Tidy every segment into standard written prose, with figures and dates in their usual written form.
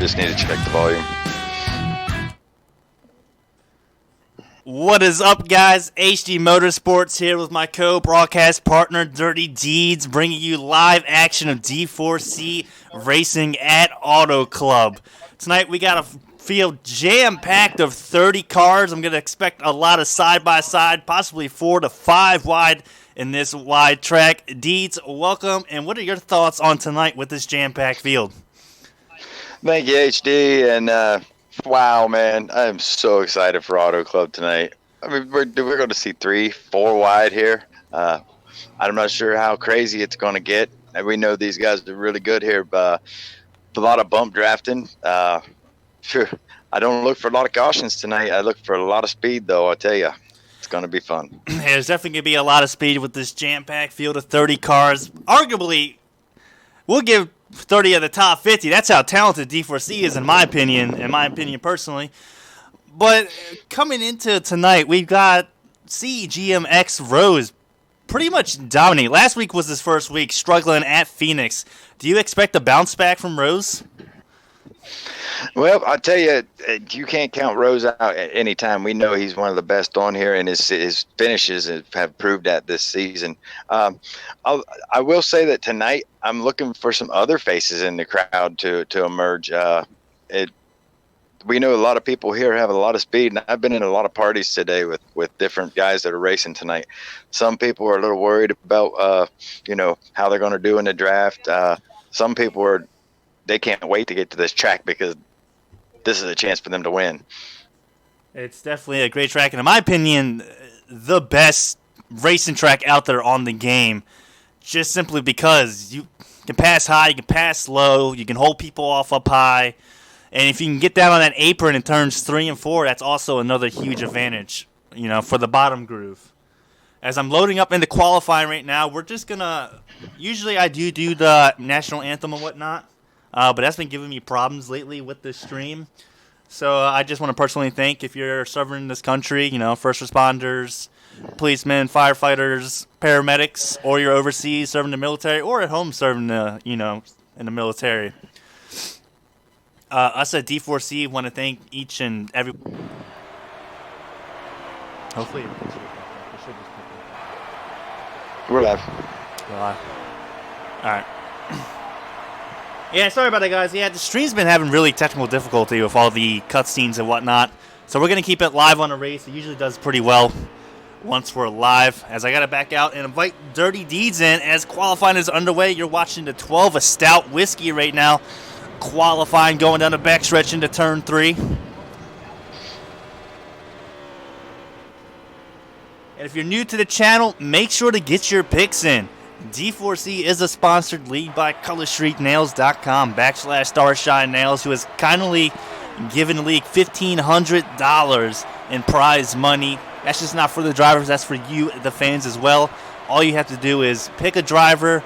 Just need to check the volume. What is up, guys? HD Motorsports here with my co-broadcast partner, Dirty Deeds, bringing you live action of D4C racing at Auto Club. Tonight we got a field jam-packed of 30 cars. I'm going to expect a lot of side-by-side, possibly 4 to 5 wide in this wide track. Deeds, welcome, and what are your thoughts on tonight with this jam-packed field? Thank you, HD, and wow, man, I am so excited for Auto Club tonight. I mean, we're going to see 3, 4 wide here. I'm not sure how crazy it's going to get. And we know these guys are really good here, but a lot of bump drafting. Sure, I don't look for a lot of cautions tonight. I look for a lot of speed, though, I'll tell you. It's going to be fun. There's definitely going to be a lot of speed with this jam-packed field of 30 cars. Arguably, we'll give 30 of the top 50. That's how talented D4C is, in my opinion personally. But coming into tonight, we've got CGMX Rose pretty much dominate. Last week was his first week, struggling at Phoenix. Do you expect a bounce back from Rose? Well, I'll tell you, you can't count Rose out at any time. We know he's one of the best on here, and his finishes have proved that this season. I will say that tonight I'm looking for some other faces in the crowd to emerge. We know a lot of people here have a lot of speed, and I've been in a lot of parties today with different guys that are racing tonight. Some people are a little worried about how they're going to do in the draft. Some people they can't wait to get to this track because this is a chance for them to win. It's definitely a great track, and in my opinion, the best racing track out there on the game, just simply because you can pass high, you can pass low, you can hold people off up high, and if you can get down on that apron in turns 3 and 4, that's also another huge advantage, for the bottom groove. As I'm loading up into qualifying right now, we're just gonna. Usually, I do the national anthem and whatnot. But that's been giving me problems lately with this stream. So I just want to personally thank, if you're serving in this country, first responders, policemen, firefighters, paramedics, or you're overseas serving the military, or at home serving in the military. Us at D4C want to thank each and every. Hopefully, We're live. All right. Yeah, sorry about that, guys. Yeah, the stream's been having really technical difficulty with all the cutscenes and whatnot. So we're going to keep it live on a race. It usually does pretty well once we're live. As I got to back out and invite Dirty Deeds in as qualifying is underway. You're watching the 12, a stout whiskey right now. Qualifying, going down the backstretch into turn 3. And if you're new to the channel, make sure to get your picks in. D4C is a sponsored league by ColorStreetNails.com /Starshine Nails, who has kindly given the league $1,500 in prize money. That's just not for the drivers, that's for you, the fans, as well. All you have to do is pick a driver.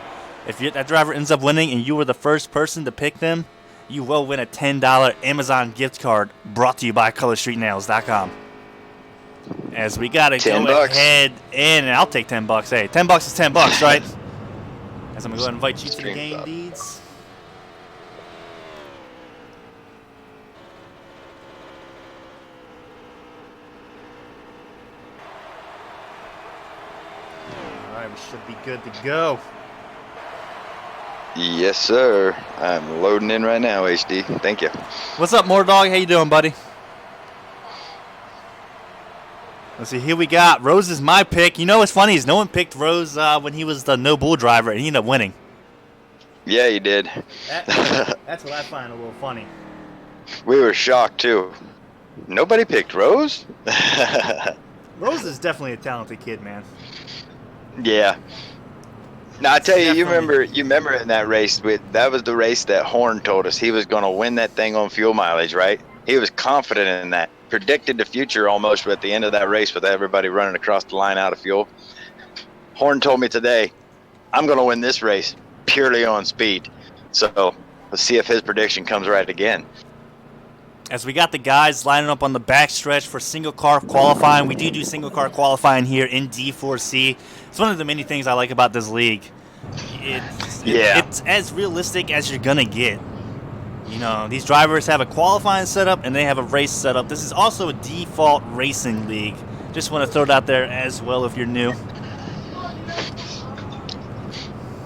If that driver ends up winning and you were the first person to pick them, you will win a $10 Amazon gift card brought to you by ColorStreetNails.com. As we got to go ahead and I'll take $10. Hey, $10 is $10, right? As I'm going to go ahead and invite you to the game, Deeds. All right, we should be good to go. Yes, sir. I'm loading in right now, HD. Thank you. What's up, Mordog? How you doing, buddy? Let's see, here we got Rose is my pick. What's funny is no one picked Rose when he was the no bull driver, and he ended up winning. Yeah, he did. That's what I find a little funny. We were shocked, too. Nobody picked Rose? Rose is definitely a talented kid, man. Yeah. Now, I tell you, you remember in that race, that was the race that Horn told us he was going to win that thing on fuel mileage, right? He was confident in that. Predicted the future almost at the end of that race with everybody running across the line out of fuel. Horn told me today, I'm going to win this race purely on speed. So let's see if his prediction comes right again. As we got the guys lining up on the backstretch for single car qualifying. We do single car qualifying here in D4C. It's one of the many things I like about this league. It's as realistic as you're going to get. You know, these drivers have a qualifying setup and they have a race setup. This is also a default racing league. Just want to throw it out there as well if you're new.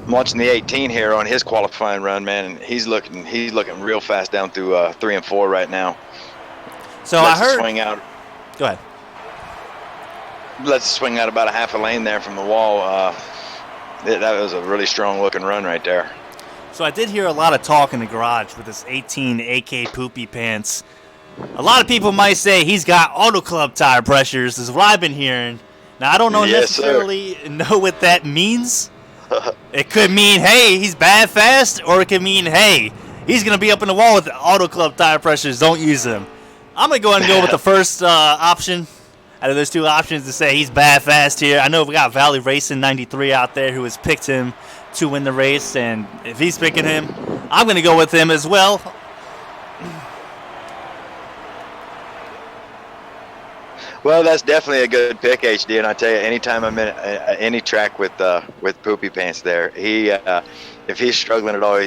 I'm watching the 18 here on his qualifying run, man, and he's looking real fast down through 3 and 4 right now. So I heard. Swing out. Go ahead. Let's swing out about a half a lane there from the wall. That was a really strong looking run right there. So I did hear a lot of talk in the garage with this 18 AK Poopy Pants. A lot of people might say he's got Auto Club tire pressures, is what I've been hearing. Now, I don't necessarily know what that means. It could mean, hey, he's bad fast, or it could mean, hey, he's going to be up in the wall with the Auto Club tire pressures. Don't use them. I'm going to go ahead and go with the first option out of those two options to say he's bad fast here. I know we got Valley Racing 93 out there who has picked him to win the race, and if he's picking him, I'm going to go with him as well. Well, that's definitely a good pick, HD. And I tell you, anytime I'm in any track with Poopy Pants, there, if he's struggling at all,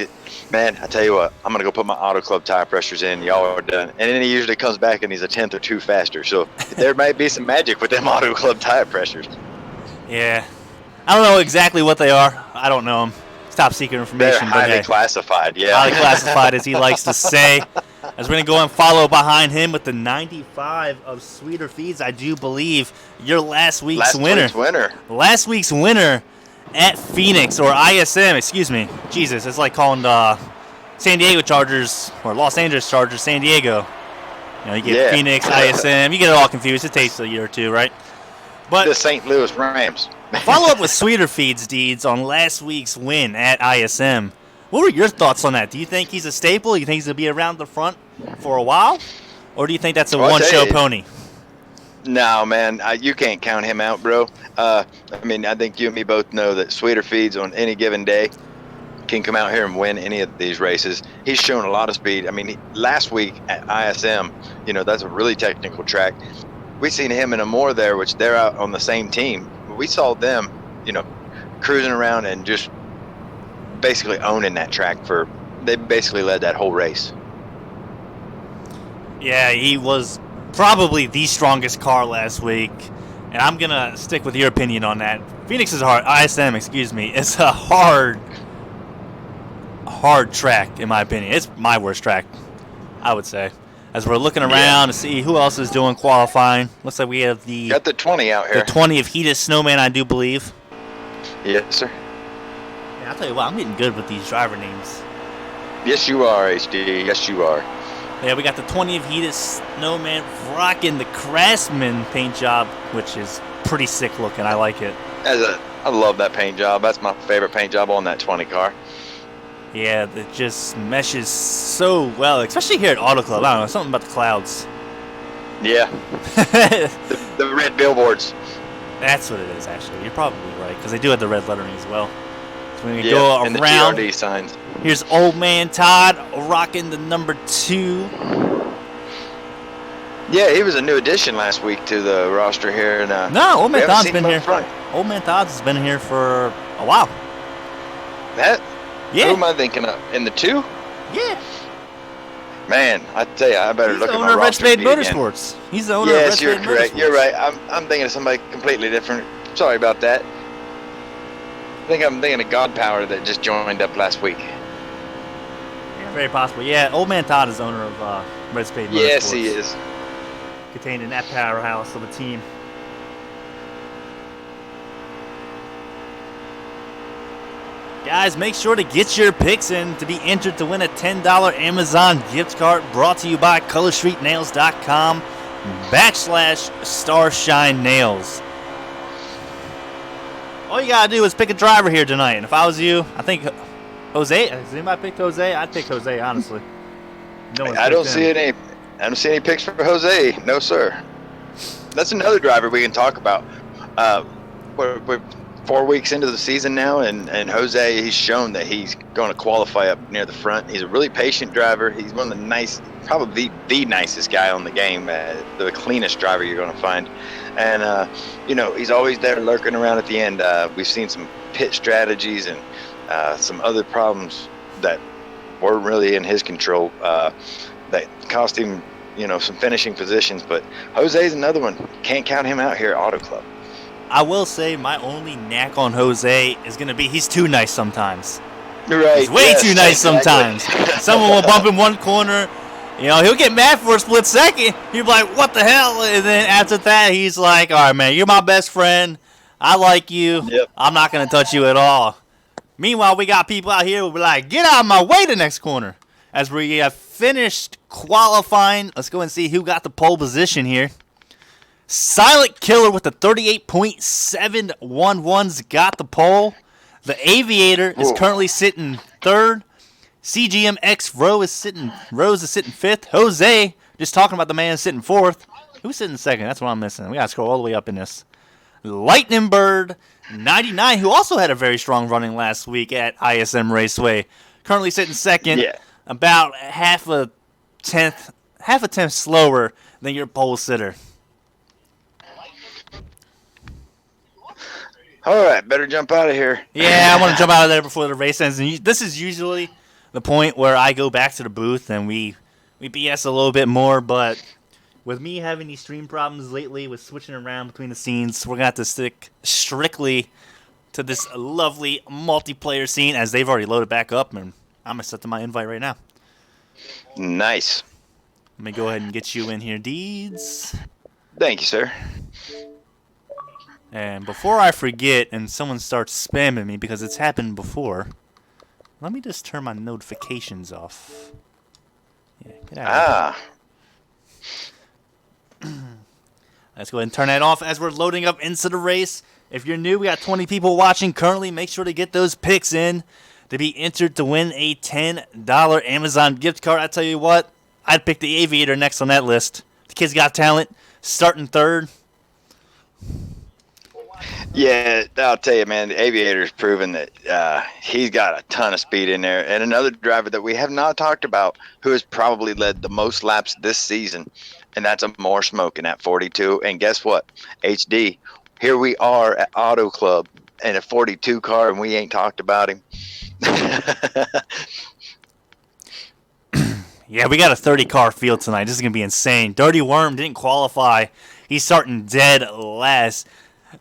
man, I tell you what, I'm gonna go put my Auto Club tire pressures in. Y'all are done. And then he usually comes back and he's a tenth or two faster. So there might be some magic with them Auto Club tire pressures. Yeah, I don't know exactly what they are. I don't know them. It's top secret information. They're highly classified. Yeah, highly classified, as he likes to say. As we're going to go and follow behind him with the 95 of Sweeter Feeds, I do believe your last week's winner. Last week's winner at Phoenix, or ISM, excuse me. Jesus, it's like calling San Diego Chargers, or Los Angeles Chargers, San Diego. You know, you get Phoenix, ISM, you get it all confused. It takes a year or two, right? But the St. Louis Rams. Follow up with Sweeter Feeds, Deeds, on last week's win at ISM. What were your thoughts on that? Do you think he's a staple? Do you think he's going to be around the front for a while? Or do you think that's a one-show pony? No, man. You can't count him out, bro. I mean, I think you and me both know that Sweeter Feeds on any given day can come out here and win any of these races. He's shown a lot of speed. I mean, last week at ISM, you know, that's a really technical track. We seen him in a more there, which they're out on the same team. We saw them, you know, cruising around and just basically owning that track they basically led that whole race. Yeah, he was probably the strongest car last week, and I'm gonna stick with your opinion on that. Phoenix is ISM, excuse me, it's a hard track in my opinion. It's my worst track, I would say. As we're looking around to see who else is doing qualifying, looks like we have got the 20 out here. The 20 of Heated Snowman, I do believe. Yes, sir. Yeah, I'll tell you what, I'm getting good with these driver names. Yes, you are, HD. Yes, you are. Yeah, we got the 20 of Heated Snowman rocking the Craftsman paint job, which is pretty sick looking. I like it. I love that paint job. That's my favorite paint job on that 20 car. Yeah, it just meshes so well, especially here at Auto Club. I don't know, something about the clouds. Yeah. the red billboards. That's what it is, actually. You're probably right, because they do have the red lettering as well. So we're going to go and around. the GRD signs. Here's Old Man Todd rocking the number 2. Yeah, he was a new addition last week to the roster here. And, no, Old Man Todd's been here. Front. Old Man Todd's been here for a while. Who am I thinking of? In the 2? Yeah. Man, I tell you, I better look at my roster. He's the owner of Red Spade Motorsports. He's the owner of Red Spade Motorsports. Yes, you're correct. You're right. I'm thinking of somebody completely different. Sorry about that. I think I'm thinking of God Power that just joined up last week. Yeah, very possible. Yeah, Old Man Todd is owner of Red Spade Motorsports. Yes, he is. Contained in that powerhouse of a team. Guys, make sure to get your picks in to be entered to win a $10 Amazon gift card brought to you by ColorStreetNails.com/Starshine Nails. All you gotta do is pick a driver here tonight, and if I was you, I think Jose. Has anybody picked Jose? I'd pick Jose, honestly. I don't see any picks for Jose. No, sir. That's another driver we can talk about. We're 4 weeks into the season now, and Jose, he's shown that he's going to qualify up near the front. He's a really patient driver. He's one of the probably the nicest guy on the game, the cleanest driver you're going to find. And, you know, he's always there lurking around at the end. We've seen some pit strategies and some other problems that weren't really in his control. That cost him, some finishing positions. But Jose's another one. Can't count him out here at Auto Club. I will say my only knack on Jose is going to be he's too nice sometimes. Right. He's way too nice sometimes. Someone will bump in one corner. He'll get mad for a split second. He'll be like, what the hell? And then after that, he's like, all right, man, you're my best friend. I like you. Yep. I'm not going to touch you at all. Meanwhile, we got people out here who will be like, get out of my way the next corner. As we have finished qualifying, let's go and see who got the pole position here. Silent Killer with the 38.711's got the pole. The Aviator is currently sitting third. CGMX Rose is sitting fifth. Jose, just talking about the man sitting fourth. Who's sitting second? That's what I'm missing. We got to scroll all the way up in this. Lightning Bird 99, who also had a very strong running last week at ISM Raceway, currently sitting second. Yeah. About half a tenth slower than your pole sitter. All right, better jump out of here. Yeah, I want to jump out of there before the race ends. And this is usually the point where I go back to the booth and we BS a little bit more. But with me having these stream problems lately with switching around between the scenes, we're going to have to stick strictly to this lovely multiplayer scene as they've already loaded back up. And I'm going to set to my invite right now. Nice. Let me go ahead and get you in here, Deeds. Thank you, sir. And before I forget and someone starts spamming me because it's happened before, let me just turn my notifications off. Yeah, get out of here. Let's go ahead and turn that off as we're loading up into the race. If you're new, we got 20 people watching currently. Make sure to get those picks in to be entered to win a $10 Amazon gift card. I tell you what, I'd pick the Aviator next on that list. The kid's got talent, starting third. Yeah, I'll tell you, man, the Aviator's proven that he's got a ton of speed in there. And another driver that we have not talked about who has probably led the most laps this season, and that's a more smoking at 42. And guess what? HD, here we are at Auto Club in a 42 car, and we ain't talked about him. Yeah, we got a 30-car field tonight. This is going to be insane. Dirty Worm didn't qualify. He's starting dead last.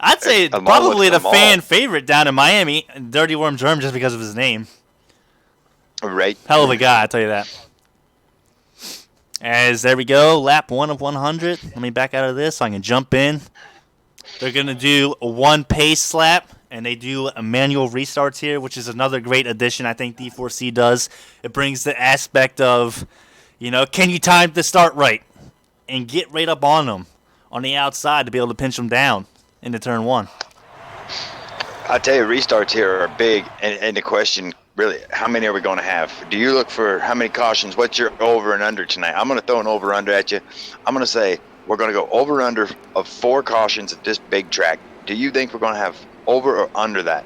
I'd say probably the fan favorite down in Miami, Dirty Worm Germ, just because of his name. Right. Hell of a guy, I'll tell you that. As there we go, lap 1 of 100. Let me back out of this so I can jump in. They're going to do one pace lap, and they do manual restarts here, which is another great addition I think D4C does. It brings the aspect of, can you time the start right and get right up on them on the outside to be able to pinch them down into turn one. I'll tell you, restarts here are big, and the question, really, how many are we going to have? Do you look for how many cautions? What's your over and under tonight? I'm going to throw an over-under at you. I'm going to say we're going to go over-under of 4 cautions at this big track. Do you think we're going to have over or under that?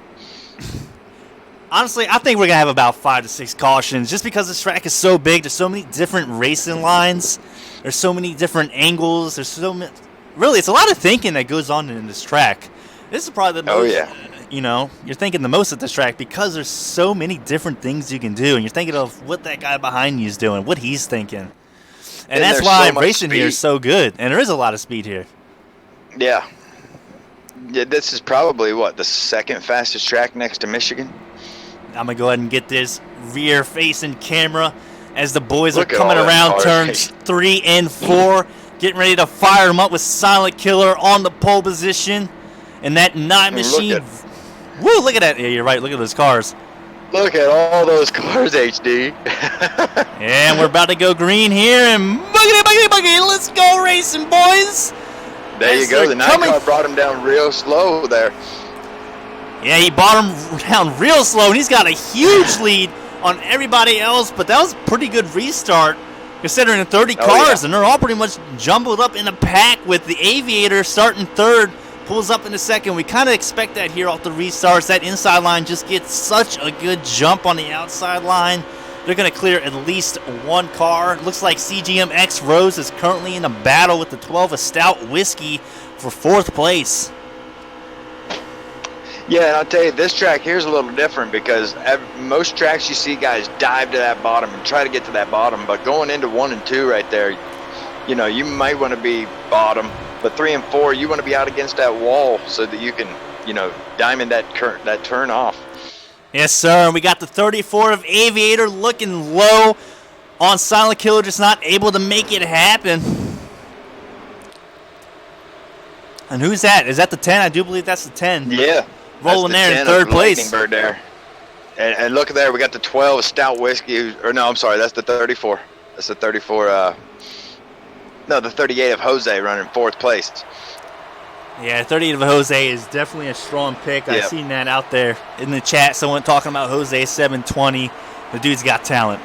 Honestly, I think we're going to have about 5 to 6 cautions just because this track is so big. There's so many different racing lines. There's so many different angles. There's so many... Really, it's a lot of thinking that goes on in this track. This is probably the most, you're thinking the most at this track because there's so many different things you can do, and you're thinking of what that guy behind you is doing, what he's thinking. And that's why racing here is so good, and there is a lot of speed here. Yeah. Yeah, this is probably, the second fastest track next to Michigan? I'm going to go ahead and get this rear-facing camera as the boys are coming around turns 3 and 4. Getting ready to fire him up with Silent Killer on the pole position. And that 9 machine. Look at that. Yeah, you're right. Look at those cars. Look at all those cars, HD. And we're about to go green here. And boogity. Let's go racing, boys. There you go. The 9 car brought him down real slow there. Yeah, he brought him down real slow. And he's got a huge lead on everybody else. But that was a pretty good restart. Considering 30 cars, and they're all pretty much jumbled up in a pack with the Aviator starting third, pulls up in the second. We kind of expect that here off the restarts. That inside line just gets such a good jump on the outside line. They're going to clear at least 1 car. Looks like CGMX Rose is currently in a battle with the 12 of Stout Whiskey for 4th place. Yeah, and I'll tell you, this track here's a little different because most tracks you see guys dive to that bottom and try to get to that bottom, but going into 1 and 2 right there, you know, you might want to be bottom, but 3 and 4, you want to be out against that wall so that you can, you know, diamond that turn off. Yes, sir. And we got the 34 of Aviator looking low on Silent Killer, just not able to make it happen. And who's that? Is that the 10? I do believe that's the 10. Yeah. Rolling there in third place. Bird there. And look there, we got the 12 Stout Whiskey. Or no, I'm sorry, that's the 34. That's the 34. No, the 38 of Jose running 4th place. Yeah, 38 of Jose is definitely a strong pick. Yep. I've seen that out there in the chat. Someone talking about Jose 720. The dude's got talent.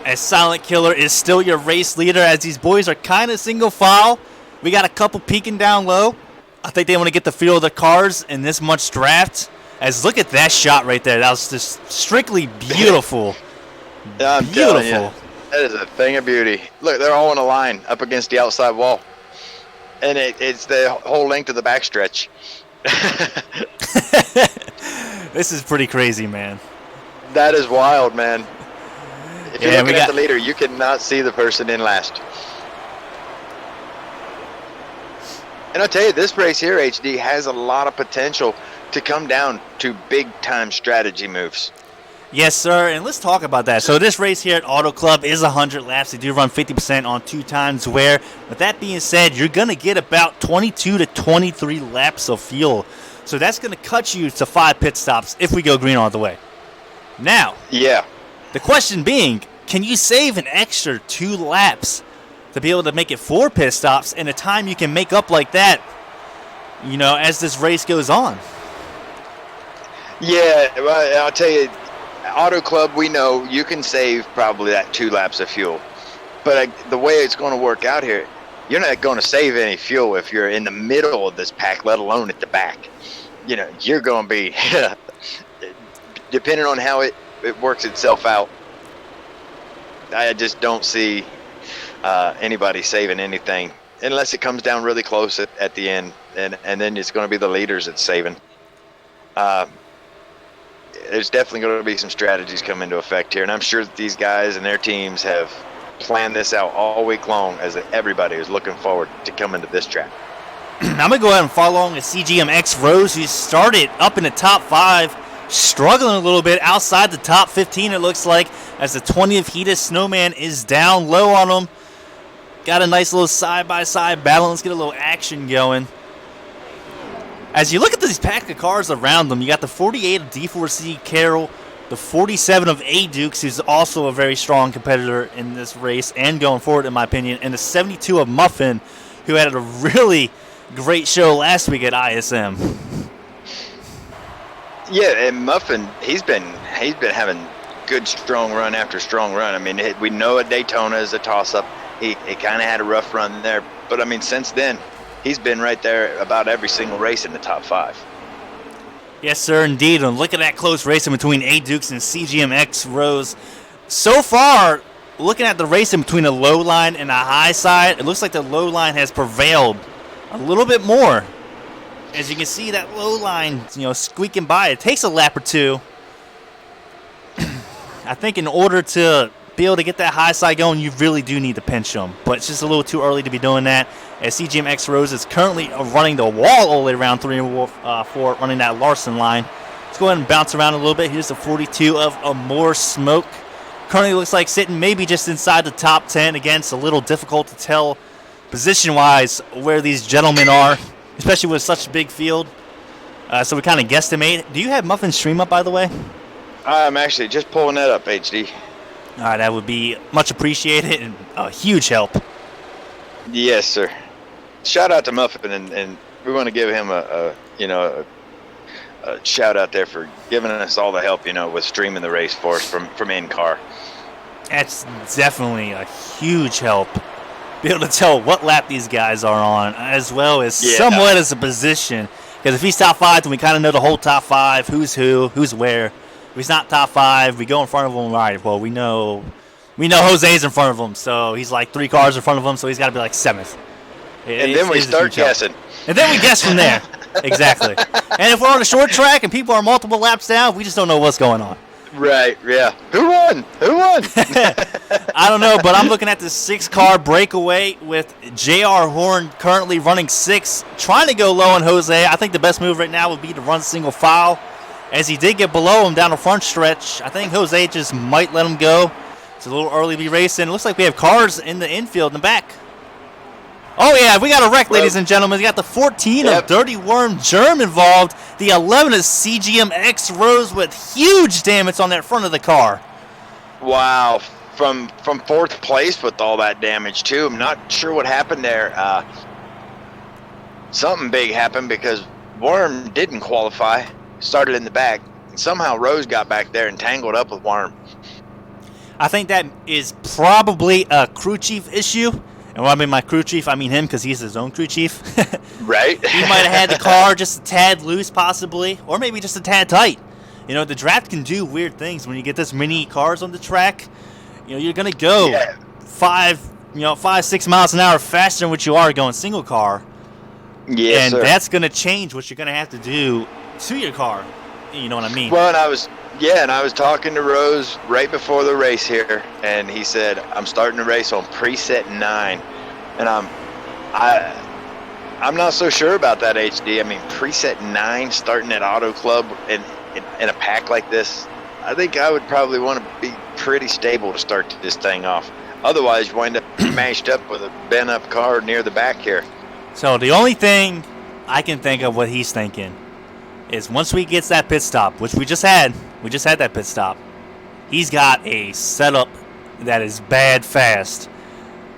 As Silent Killer is still your race leader, as these boys are kind of single file. We got a couple peeking down low. I think they want to get the feel of the cars in this much draft. As look at that shot right there. That was just strictly beautiful. I'm beautiful. telling you, that is a thing of beauty. Look, they're all in a line up against the outside wall. And it's the whole length of the backstretch. This is pretty crazy, man. That is wild, man. If you're looking at the leader, you cannot see the person in last. And I'll tell you, this race here, HD, has a lot of potential to come down to big-time strategy moves. Yes, sir, and let's talk about that. So this race here at Auto Club is 100 laps. They do run 50% on 2 times wear. With that being said, you're going to get about 22 to 23 laps of fuel. So that's going to cut you to 5 pit stops if we go green all the way. Now, yeah, the question being, can you save an extra 2 laps to be able to make it 4 pit stops in a time you can make up like that, you know, as this race goes on? Yeah, well, I'll tell you, Auto Club, we know you can save probably that 2 laps of fuel. But the way it's going to work out here, you're not going to save any fuel if you're in the middle of this pack, let alone at the back. You know, you're going to be, depending on how it works itself out, I just don't see anybody saving anything unless it comes down really close at the end, and then it's going to be the leaders that's saving. There's definitely going to be some strategies come into effect here, and I'm sure that these guys and their teams have planned this out all week long as everybody is looking forward to coming to this track. I'm going to go ahead and follow along with CGMX Rose, who started up in the top 5, struggling a little bit outside the top 15, it looks like, as the 20 of Hita Snowman is down low on him. Got a nice little side-by-side battle. Let's get a little action going. As you look at these pack of cars around them, you got the 48 of D4C Carroll, the 47 of A Dukes, who's also a very strong competitor in this race and going forward, in my opinion, and the 72 of Muffin, who had a really great show last week at ISM. Yeah, and Muffin, he's been having good strong run after strong run. I mean, we know at Daytona is a toss-up. He kind of had a rough run there, but I mean, since then, he's been right there about every single race in the top 5. Yes, sir, indeed. And look at that close racing between A Dukes and CGMX Rose. So far, looking at the racing between the low line and the high side, it looks like the low line has prevailed a little bit more. As you can see, that low line, you know, squeaking by. It takes a lap or 2. I think in order to be able to get that high side going, you really do need to pinch them. But it's just a little too early to be doing that, as CGMX Rose is currently running the wall all the way around 3 and 4, running that Larson line. Let's go ahead and bounce around a little bit. Here's the 42 of Amore Smoke. Currently looks like sitting maybe just inside the top 10. Again, it's a little difficult to tell position-wise where these gentlemen are, especially with such a big field. So we kind of guesstimate. Do you have Muffin stream up, by the way? I'm actually just pulling that up, HD. All right, that would be much appreciated and a huge help. Yes, sir. Shout out to Muffin, and we want to give him a shout out there for giving us all the help, you know, with streaming the race for us from in-car. That's definitely a huge help. Be able to tell what lap these guys are on, as well as somewhat as a position. Because if he's top 5, then we kind of know the whole top 5, who's who, who's where. If he's not top 5, we go in front of him, right? Well, we know Jose's in front of him, so he's like 3 cars in front of him, so he's got to be like 7th. And then we start guessing. And then we guess from there. Exactly. And if we're on a short track and people are multiple laps down, we just don't know what's going on. Right, yeah. Who won? I don't know, but I'm looking at the 6-car breakaway with J.R. Horn currently running 6, trying to go low on Jose. I think the best move right now would be to run single file, as he did get below him down the front stretch. I think Jose just might let him go. It's a little early to be racing. It looks like we have cars in the infield in the back. Oh, yeah, we got a wreck, ladies and gentlemen. We got the 14 of Dirty Worm Germ involved. The 11 of CGMX Rose with huge damage on that front of the car. Wow. From fourth place with all that damage, too. I'm not sure what happened there. Something big happened because Worm didn't qualify, started in the back, and somehow Rose got back there and tangled up with Worm. I think that is probably a crew chief issue. And when I mean my crew chief, I mean him because he's his own crew chief. Right. He might have had the car just a tad loose possibly, or maybe just a tad tight. You know, the draft can do weird things when you get this many cars on the track. You know, you're going to go 5-6 miles an hour faster than what you are going single car. Yes, and sir. that's going to change what you're going to have to do to your car. You know what I mean? Well, and I was talking to Rose right before the race here, and he said, I'm starting to race on preset 9. And I'm not so sure about that, HD. I mean, preset 9 starting at Auto Club in a pack like this, I think I would probably want to be pretty stable to start this thing off. Otherwise, you wind up mashed up with a bent-up car near the back here. So the only thing I can think of what he's thinking is once we get that pit stop, which we just had that pit stop, he's got a setup that is bad fast.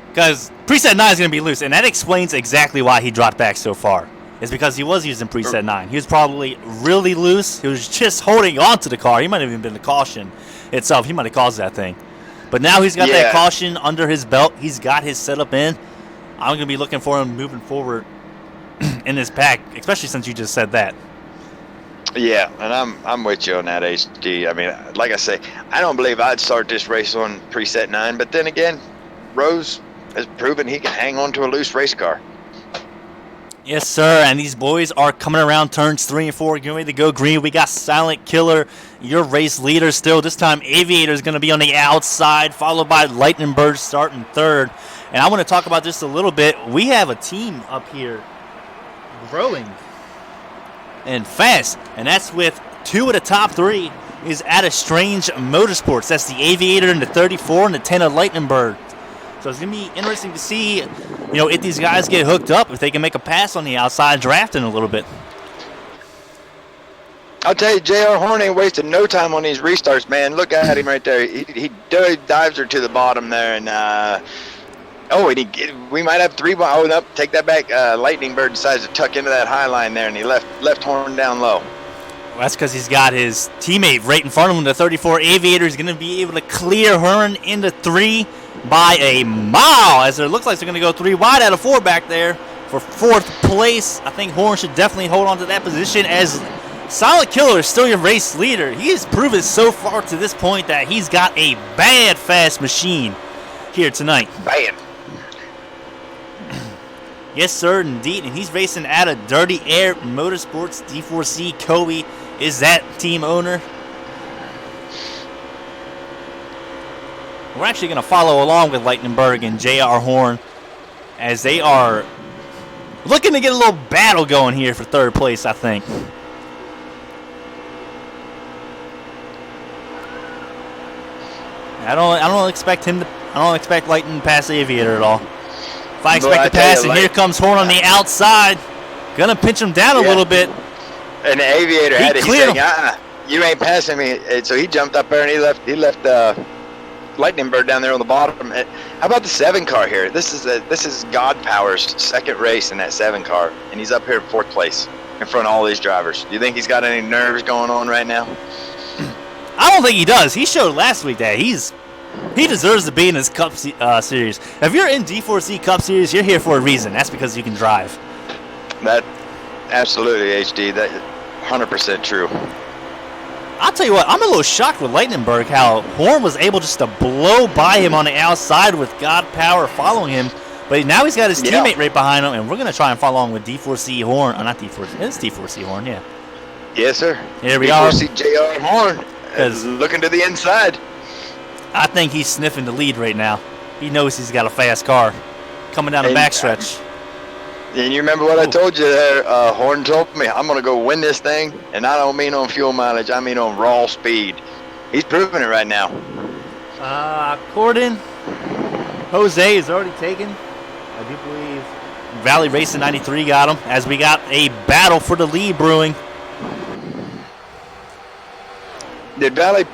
Because preset 9 is going to be loose, and that explains exactly why he dropped back so far. It's because he was using preset 9. He was probably really loose. He was just holding on to the car. He might have even been the caution itself. He might have caused that thing. But now he's got that caution under his belt. He's got his setup in. I'm going to be looking for him moving forward in this pack, especially since you just said that. Yeah, and I'm with you on that, HD. I mean, like I say, I don't believe I'd start this race on preset 9, but then again, Rose has proven he can hang on to a loose race car. Yes, sir, and these boys are coming around turns 3 and 4, getting ready to go green. We got Silent Killer, your race leader still. This time, Aviator is going to be on the outside, followed by Lightning Bird starting third. And I want to talk about this a little bit. We have a team up here growing and fast, and that's with 2 of the top 3 is at a Strange Motorsports. That's the Aviator and the 34 and the 10 of Lightning Bird. So it's going to be interesting to see, if these guys get hooked up, if they can make a pass on the outside drafting a little bit. I'll tell you, J.R. Horn ain't wasting no time on these restarts, man. Look at him right there. He dives her to the bottom there, and we might have 3. Oh, no, take that back. Lightning Bird decides to tuck into that high line there, and he left Horn down low. Well, that's because he's got his teammate right in front of him. The 34 Aviator is going to be able to clear Horn into 3 by a mile, as it looks like they're going to go 3 wide out of 4 back there for 4th place. I think Horn should definitely hold on to that position, as Silent Killer is still your race leader. He has proven so far to this point that he's got a bad fast machine here tonight. Bad. Yes, sir, indeed. And he's racing out of Dirty Air Motorsports. D4C Kobe is that team owner. We're actually going to follow along with Lightningberg and J.R. Horn as they are looking to get a little battle going here for 3rd place, I think. I don't expect Lightning to pass the Aviator at all. If I expect to pass, and here comes Horn on the outside. Gonna pinch him down a little bit. And the Aviator had it. He's saying, you ain't passing me. And so he jumped up there and he left Lightning Bird down there on the bottom. How about the 7 car here? This is God Power's 2nd race in that 7 car, and he's up here in 4th place in front of all these drivers. Do you think he's got any nerves going on right now? I don't think he does. He showed last week that he deserves to be in his Cup Series. If you're in D4C Cup Series, you're here for a reason. That's because you can drive. That absolutely, HD. That 100% true. I'll tell you what, I'm a little shocked with Lightningberg how Horn was able just to blow by him on the outside with God Power following him But now he's got his Yeah. teammate right behind him, and we're going to try and follow along with D4C Horn. Not D4C. It's D4C Horn, yeah. Yes, sir. Here we are. D4C JR Horn. 'Cause- Looking to the inside. I think he's sniffing the lead right now. He knows he's got a fast car coming down the backstretch. And you remember what I told you there? Horn told me, I'm going to go win this thing. And I don't mean on fuel mileage. I mean on raw speed. He's proving it right now. Corden, Jose is already taken. I do believe Valley Racing 93 got him, as we got a battle for the lead brewing. Did Valley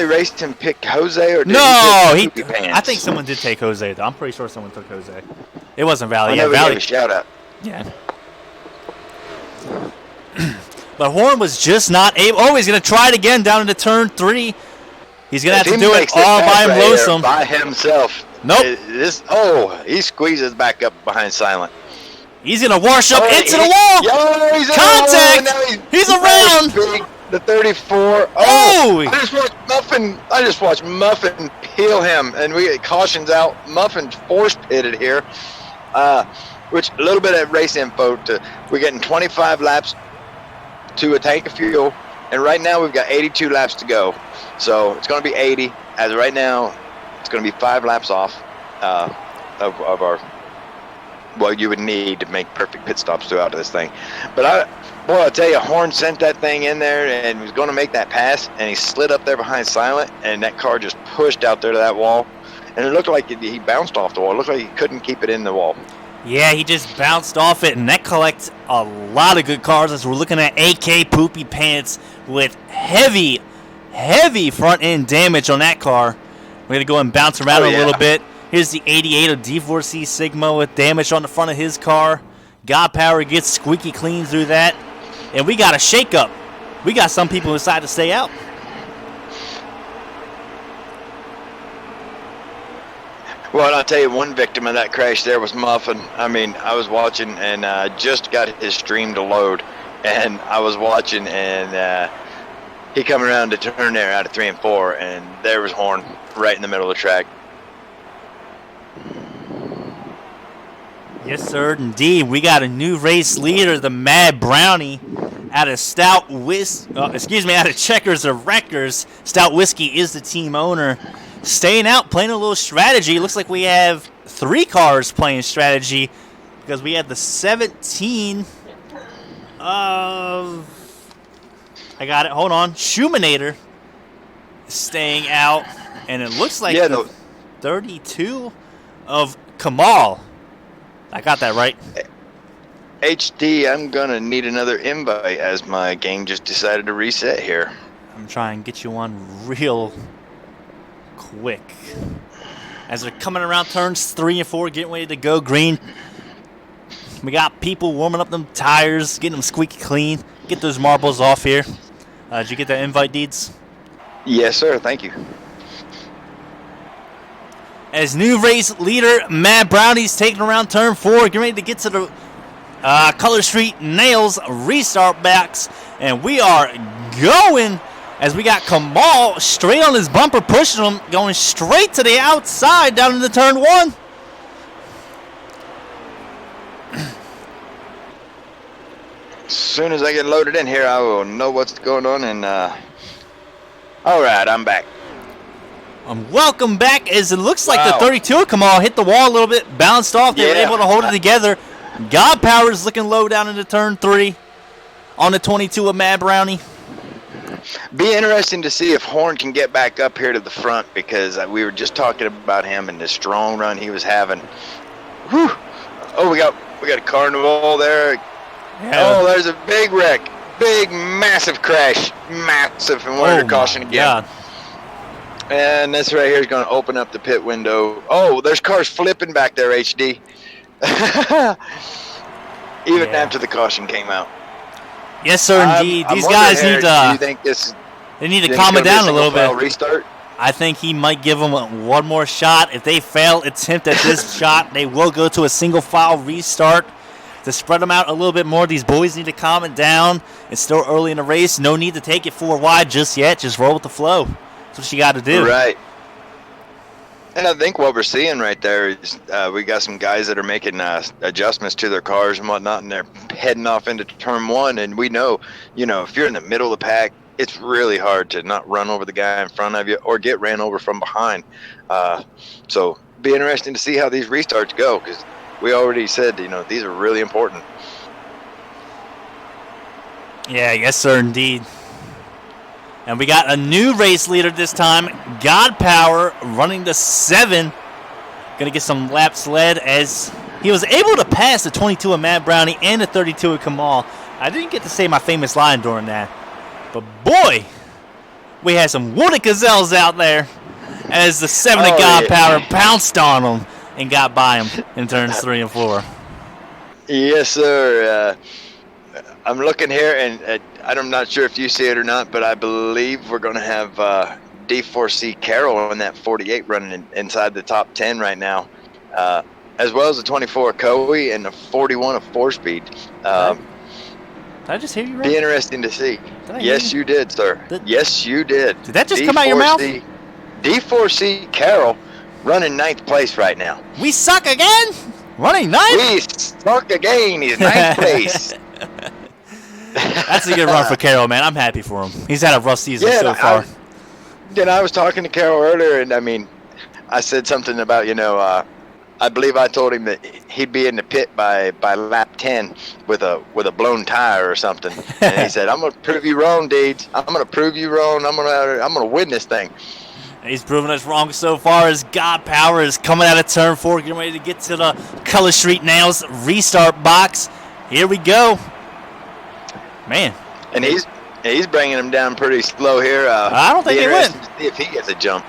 Racing pick Jose or did No, he pick Poopy Pants? I think someone did take Jose, though. I'm pretty sure someone took Jose. It wasn't Valley. I Yeah, know we Valley. gave a shout out. Yeah. But Horn was just not able. Oh, he's going to try it again down into turn 3. He's going to have to do it all by him lonesome. By himself. Nope. He squeezes back up behind Silent. He's going to wash up into the wall. Yo, he's in Contact. the wall. He's around. Big, the 34. Oh. I just watched Muffin peel him, and we get cautions out. Muffin force pitted here. Which a little bit of race info. We're getting 25 laps to a tank of fuel, and right now we've got 82 laps to go. So it's going to be 80. As of right now, it's going to be 5 laps off of our what you would need to make perfect pit stops throughout this thing. But I'll tell you, Horn sent that thing in there and was going to make that pass, and he slid up there behind Silent, and that car just pushed out there to that wall, and it looked like he bounced off the wall. It looked like he couldn't keep it in the wall. Yeah, he just bounced off it, and that collects a lot of good cars as we're looking at AK Poopy Pants with heavy front end damage on that car. We're going to go and bounce around a little bit. Here's the 88 of D4C Sigma with damage on the front of his car. God Power gets squeaky clean through that. And we got a shakeup. We got some people who decide to stay out. Well, I'll tell you, one victim of that crash there was Muffin. I mean, I was watching and just got his stream to load. And I was watching and he come around to turn there out of 3 and 4. And there was Horn right in the middle of the track. Yes, sir, indeed. We got a new race leader, the Mad Brownie, out of out of Checkers or Wreckers. Stout Whiskey is the team owner. Staying out, playing a little strategy. Looks like we have 3 cars playing strategy because we have the 17 of... I got it. Hold on. Shumanator staying out. And it looks like the 32 of Kamal. I got that right. HD, I'm going to need another invite as my game just decided to reset here. I'm trying to get you one real quick. As they're coming around turns 3 and 4, getting ready to go green. We got people warming up them tires, getting them squeaky clean. Get those marbles off here. Did you get that invite, Deeds? Yes, sir. Thank you. As new race leader, Matt Brownie's taking around turn 4, getting ready to get to the Color Street Nails restart backs. And we are going as we got Kamal straight on his bumper, pushing him, going straight to the outside down into turn 1. As soon as I get loaded in here, I will know what's going on. And all right, I'm back. Welcome back, as it looks like the 32 of Kamal hit the wall a little bit, bounced off. They were able to hold it together. God Power is looking low down into turn 3 on the 22 of Mad Brownie. Be interesting to see if Horn can get back up here to the front, because we were just talking about him and the strong run he was having. Whew. Oh, we got a car in the wall there. Yeah. Oh, there's a big wreck. Big, massive crash. Massive, and we're under caution again. God. And this right here is going to open up the pit window. Oh, there's cars flipping back there, HD. Even after the caution came out. Yes, sir, indeed. These guys need to calm it down a little bit. Restart? I think he might give them one more shot. If they fail attempt at this shot, they will go to a single file restart to spread them out a little bit more. These boys need to calm it down. It's still early in the race. No need to take it 4 wide just yet. Just roll with the flow. That's what you got to do. Right. And I think what we're seeing right there is we got some guys that are making adjustments to their cars and whatnot, and they're heading off into turn one. And we know, if you're in the middle of the pack, it's really hard to not run over the guy in front of you or get ran over from behind. So be interesting to see how these restarts go, because we already said, these are really important. Yeah, yes, sir, indeed. And we got a new race leader this time, God Power, running the 7. Going to get some laps led as he was able to pass the 22 of Matt Brownie and the 32 of Kamal. I didn't get to say my famous line during that. But boy, we had some wounded gazelles out there as the 7 of God Power pounced on him and got by him in turns 3 and 4. Yes, sir. I'm looking here, and I'm not sure if you see it or not, but I believe we're going to have D4C Carroll in that 48 running inside the top 10 right now, as well as the 24 Coe and the 41 of 4-speed. Did I just hear you right? Be interesting to see. Yes, you did, sir. Yes, you did. Did that just come out your mouth? D4C Carroll running 9th place right now. We suck again? Running 9th? We suck again. He's 9th place. That's a good run for Carroll, man. I'm happy for him. He's had a rough season so far. I was talking to Carroll earlier, and I said something about, I believe I told him that he'd be in the pit by lap 10 with a blown tire or something. And he said, "I'm gonna prove you wrong, Deeds. I'm gonna prove you wrong. I'm gonna win this thing." He's proven us wrong so far as God Power is coming out of turn 4, getting ready to get to the Color Street Nails restart box. Here we go. Man. And he's bringing him down pretty slow here. I don't think they went. See if he gets a jump.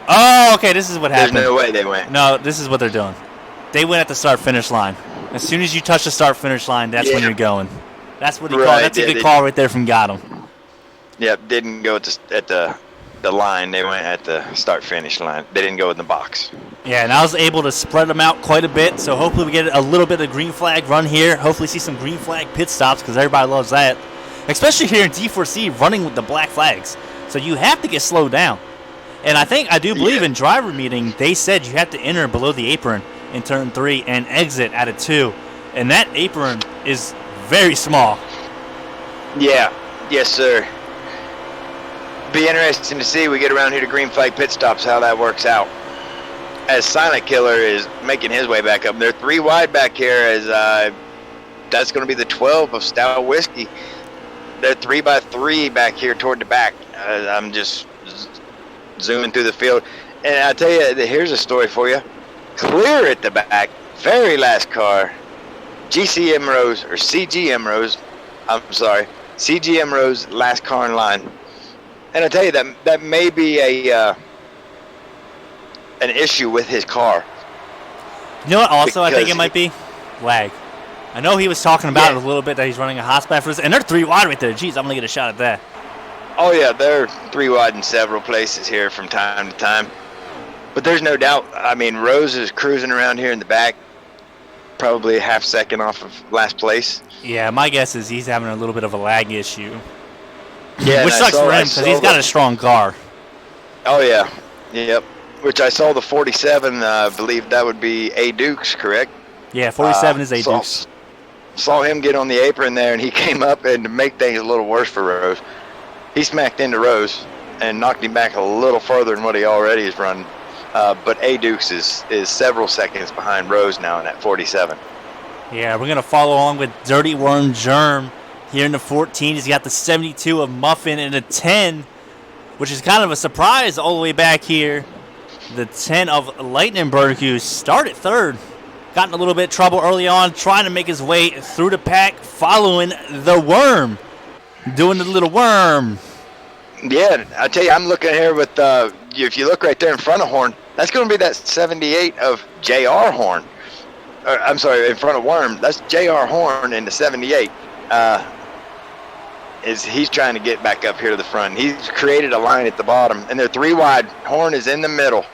Oh, okay, this is what happened. There's no way they went. No, this is what they're doing. They went at the start-finish line. As soon as you touch the start-finish line, that's when you're going. That's what he called. That's a good call right there from Gotham. Yep, didn't go at the line. They went at the start-finish line. They didn't go in the box. Yeah, and I was able to spread them out quite a bit, so hopefully we get a little bit of green flag run here. Hopefully see some green flag pit stops, because everybody loves that. Especially here in D4C, running with the black flags. So you have to get slowed down. And I do believe in driver meeting, they said you have to enter below the apron in turn 3 and exit at a 2. And that apron is very small. Yeah. Yes, sir. Be interesting to see we get around here to green flag pit stops, how that works out. As Silent Killer is making his way back up. They're 3 wide back here as that's going to be the 12 of Stout Whiskey. They're 3x3 back here toward the back. I'm just zooming through the field. And I tell you, here's a story for you. Clear at the back, very last car, GCM Rose, or CGM Rose, I'm sorry, CGM Rose, last car in line. And I tell you, that may be an issue with his car. You know what also I think it might be? Lag. I know he was talking about it a little bit, that he's running a hot spot for this, and they're 3 wide right there. Jeez, I'm going to get a shot at that. Oh, yeah, they're 3 wide in several places here from time to time. But there's no doubt, Rose is cruising around here in the back, probably a half second off of last place. Yeah, my guess is he's having a little bit of a lag issue. Yeah, which sucks for him, because he's got a strong car. Oh, yeah. Yep. Which I saw the 47, I believe that would be A. Dukes, correct? Yeah, 47 is A. Dukes. Saw him get on the apron there, and he came up, and to make things a little worse for Rose, he smacked into Rose and knocked him back a little further than what he already is running. But A. Dukes is several seconds behind Rose now in that 47. Yeah, we're going to follow along with Dirty Worm Germ here in the 14. He's got the 72 of Muffin and a 10, which is kind of a surprise all the way back here. The 10 of Lightningberg, who started third. Got in a little bit of trouble early on, trying to make his way through the pack, following the Worm. Doing the little Worm. Yeah, I tell you, I'm looking here with, if you look right there in front of Horn, that's going to be that 78 of J.R. Horn. I'm sorry, in front of Worm, that's J.R. Horn in the 78. He's trying to get back up here to the front. He's created a line at the bottom, and they're 3 wide. Horn is in the middle.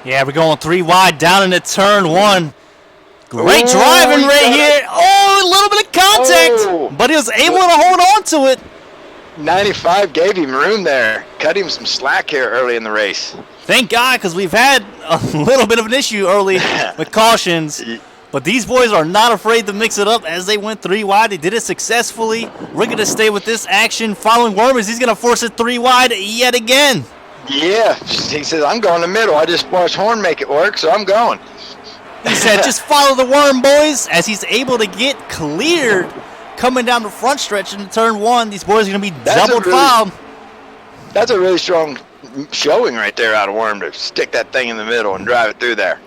Yeah, we're going 3 wide down into turn 1. Great driving right here. Oh, a little bit of contact, but he was able to hold on to it. 95 gave him room there. Cut him some slack here early in the race. Thank God, because we've had a little bit of an issue early with cautions. But these boys are not afraid to mix it up as they went 3 wide. They did it successfully. We're going to stay with this action. Following Wormers, he's going to force it 3 wide yet again. Yeah, he says, I'm going the middle. I just watched Horn make it work, so I'm going. He said, just follow the worm, boys, as he's able to get cleared coming down the front stretch in turn 1. These boys are going to be double fouled. That's a really strong showing right there out of Worm to stick that thing in the middle and drive it through there.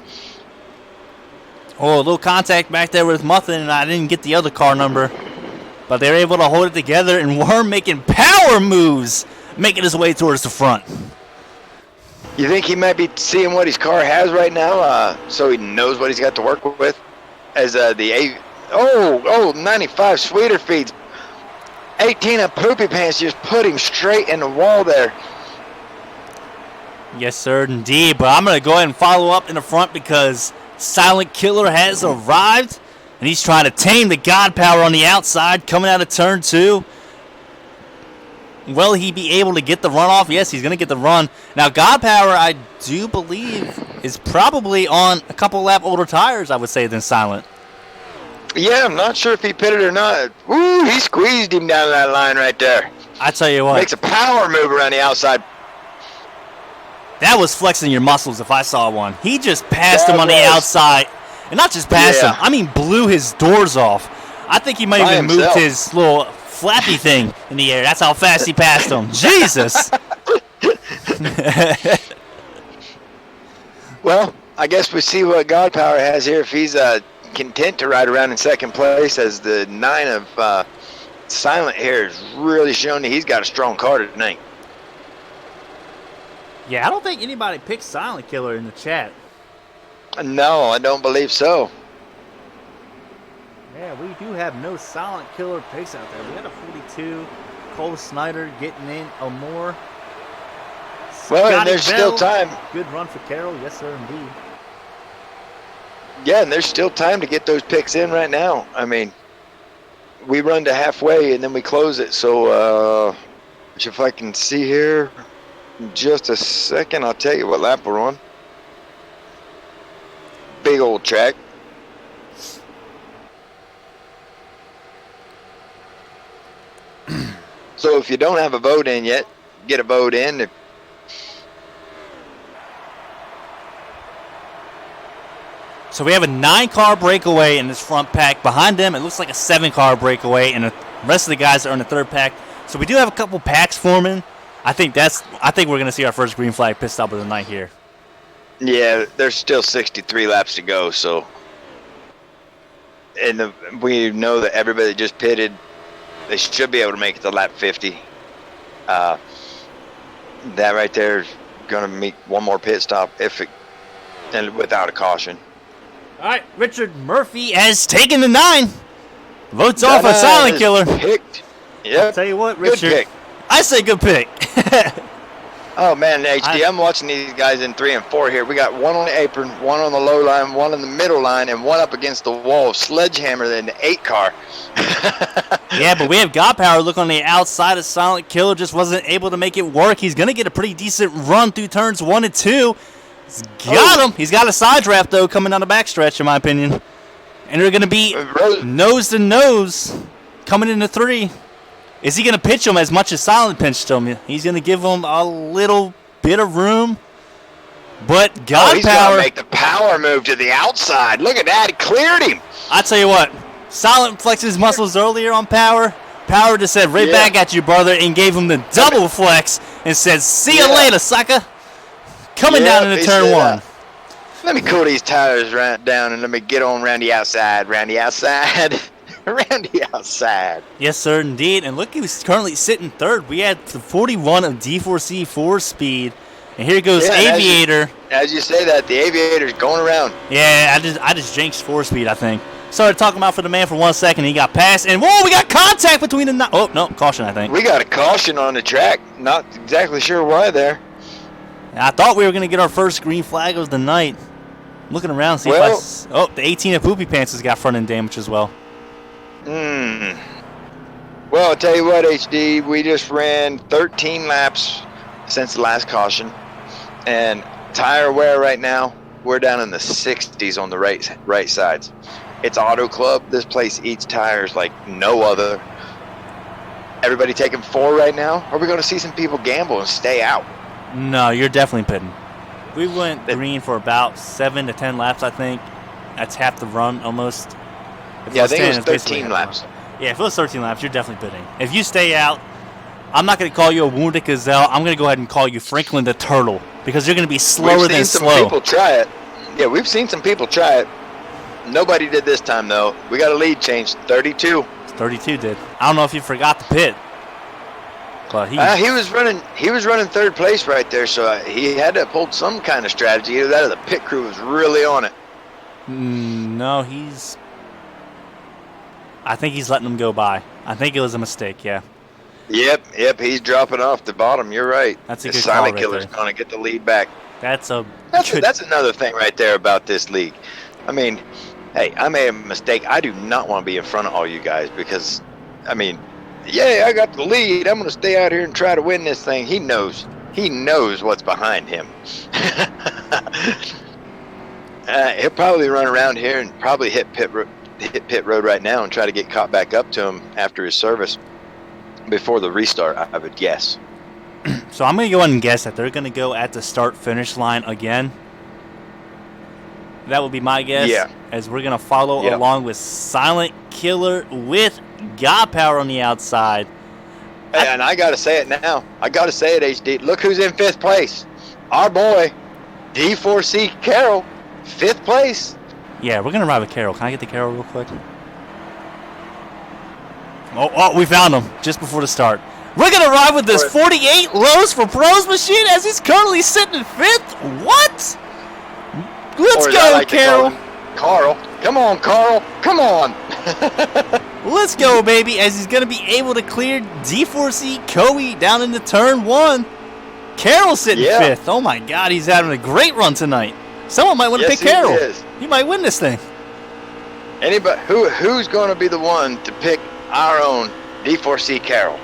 Oh, a little contact back there with Muffin, and I didn't get the other car number. But they were able to hold it together, and Worm making power moves, making his way towards the front. You think he might be seeing what his car has right now, so he knows what he's got to work with? As the 95 sweeter feeds. 18 of Poopy Pants just put him straight in the wall there. Yes, sir, indeed. But I'm going to go ahead and follow up in the front because Silent Killer has arrived, and he's trying to tame the God Power on the outside coming out of turn 2. Will he be able to get the run off? Yes, he's going to get the run. Now, God Power, I do believe, is probably on a couple lap older tires, I would say, than Silent. Yeah, I'm not sure if he pitted or not. Woo, he squeezed him down that line right there. I tell you what. Makes a power move around the outside. That was flexing your muscles if I saw one. He just passed him on the outside. And not just passed him, I mean blew his doors off. I think he might have even moved his little flappy thing in the air. That's how fast he passed him. Jesus. Well, I guess we see what God Power has here. If he's content to ride around in second place, as the 9 of Silent here has really shown that he's got a strong car tonight. Yeah, I don't think anybody picked Silent Killer in the chat. No, I don't believe so. Yeah, we do have no Silent Killer picks out there. We got a 42. Cole Snyder getting in a more. Well, and there's still time. Good run for Carroll. Yes, sir, indeed. Yeah, and there's still time to get those picks in right now. I mean, we run to halfway and then we close it. So, if I can see here in just a second, I'll tell you what lap we're on. Big old track. So if you don't have a vote in yet, get a vote in. So we have a 9-car breakaway in this front pack. Behind them, it looks like a 7-car breakaway, and the rest of the guys are in the third pack. So we do have a couple packs forming. I think we're going to see our first green flag pit stop of the night here. Yeah, there's still 63 laps to go, so. And we know that everybody that just pitted, they should be able to make it to lap 50. That right there is going to make one more pit stop and without a caution. All right, Richard Murphy has taken the 9. Votes off a Silent Killer. Picked. Yep. I'll tell you what, Richard. Good pick. I say good pick. Oh, man, HD, I'm watching these guys in 3 and 4 here. We got one on the apron, one on the low line, one on the middle line, and one up against the wall. Sledgehammer in the 8 car. Yeah, but we have God Power look on the outside of Silent Killer. Just wasn't able to make it work. He's going to get a pretty decent run through turns 1 and 2. He's got him. He's got a side draft, though, coming down the backstretch, in my opinion. And they're going to be nose to nose coming into 3. Is he going to pitch him as much as Silent pinched him? He's going to give him a little bit of room. But God he's Power. Going to make the power move to the outside. Look at that. He cleared him. I tell you what. Silent flexed his muscles earlier on Power. Power just said, right back at you, brother, and gave him the double flex and said, see you later, sucker. Coming down into turn 1. Let me cool these tires down and let me get on around the outside. Around the outside. Around the outside. Yes, sir, indeed. And look, he's currently sitting third. We had the 41 of D4C 4-speed. And here goes Aviator. As you say that, the Aviator's going around. Yeah, I just jinxed 4-speed, I think. Started talking about for the man for 1 second. He got past. And, whoa, we got contact between the... Oh, no, caution, I think. We got a caution on the track. Not exactly sure why there. I thought we were going to get our first green flag of the night. Looking around, see if I... Oh, the 18 of Poopy Pants has got front end damage as well. Well, I'll tell you what, HD, we just ran 13 laps since the last caution, and tire wear right now, we're down in the 60s on the right sides. It's Auto Club. This place eats tires like no other. Everybody taking 4 right now? Or are we going to see some people gamble and stay out? No, you're definitely pitting. We went green for about 7 to 10 laps, I think. That's half the run almost. Yeah, I think it was 13 laps. Yeah, if it was 13 laps, you're definitely pitting. If you stay out, I'm not going to call you a wounded gazelle. I'm going to go ahead and call you Franklin the Turtle because you're going to be slower than slow. We've seen some people try it. Yeah, we've seen some people try it. Nobody did this time, though. We got a lead change, 32. 32 did. I don't know if you forgot the pit. But he was running third place right there, so he had to have pulled some kind of strategy. Either that or the pit crew was really on it. No, I think he's letting them go by. I think it was a mistake, yeah. Yep, he's dropping off the bottom. You're right. That's a good Silent call Killer's right going to get the lead back. That's another thing right there about this league. I mean, hey, I made a mistake. I do not want to be in front of all you guys because, I mean, yeah, I got the lead. I'm going to stay out here and try to win this thing. He knows what's behind him. He'll probably run around here and probably hit pit road right now and try to get caught back up to him after his service before the restart, I would guess. So I'm going to go ahead and guess that they're going to go at the start-finish line again. That would be my guess. Yeah. As we're going to follow along with Silent Killer with God Power on the outside. And I got to say it now. I got to say it, HD. Look who's in 5th place. Our boy, D4C Carroll, 5th place. Yeah, we're going to ride with Carroll. Can I get the Carroll real quick? Oh, we found him just before the start. We're going to ride with this 48 Lowe's for Pros machine as he's currently sitting in 5th. What? Let's go, Carroll. Carl. Come on, Carl. Come on. Let's go, baby, as he's going to be able to clear D4C Coey down into turn 1. Carroll sitting 5th. Oh, my God, he's having a great run tonight. Someone might want to pick Carroll. He might win this thing. Anybody who's going to be the one to pick our own D4C Carroll?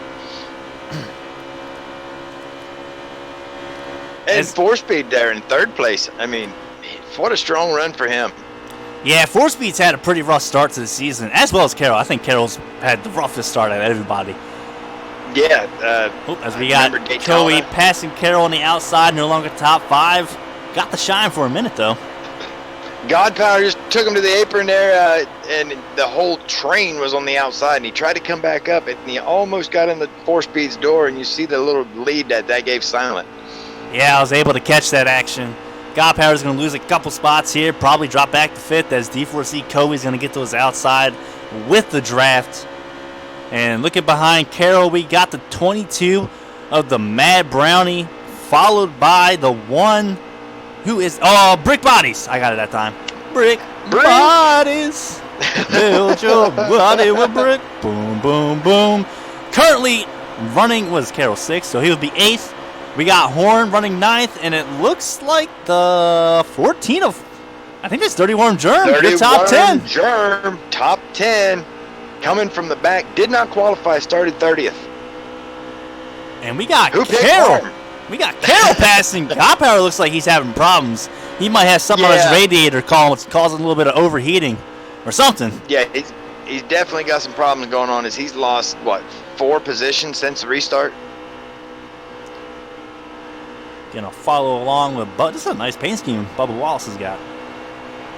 And 4-Speed there in 3rd place. I mean, what a strong run for him. Yeah, 4-Speed's had a pretty rough start to the season, as well as Carroll. I think Carroll's had the roughest start out of everybody. Yeah. As we got Coey passing Carroll on the outside, no longer top 5. Got the shine for a minute, though. God Power just took him to the apron there, and the whole train was on the outside, and he tried to come back up, and he almost got in the 4-Speed's door, and you see the little lead that gave Silent. Yeah, I was able to catch that action. God Power is going to lose a couple spots here, probably drop back to 5th as D4C Coey's going to get to his outside with the draft. And looking behind Carroll, we got the 22 of the Mad Brownie, followed by the 1 who is, Brick Bodies. I got it that time. Brick Bodies. Build your body with brick. Boom, boom, boom. Currently running was Carroll 6th, so he would be 8th. We got Horn running 9th, and it looks like the 14 of, I think it's 31 Germ. Good top 10. Germ, top 10. Coming from the back, did not qualify, started 30th. And we got Carroll. We got Carroll passing. God Power looks like he's having problems. He might have something on his radiator causing a little bit of overheating or something. Yeah, he's definitely got some problems going on. He's lost, 4 positions since the restart? Gonna follow along with Bud. This is a nice paint scheme Bubba Wallace has got.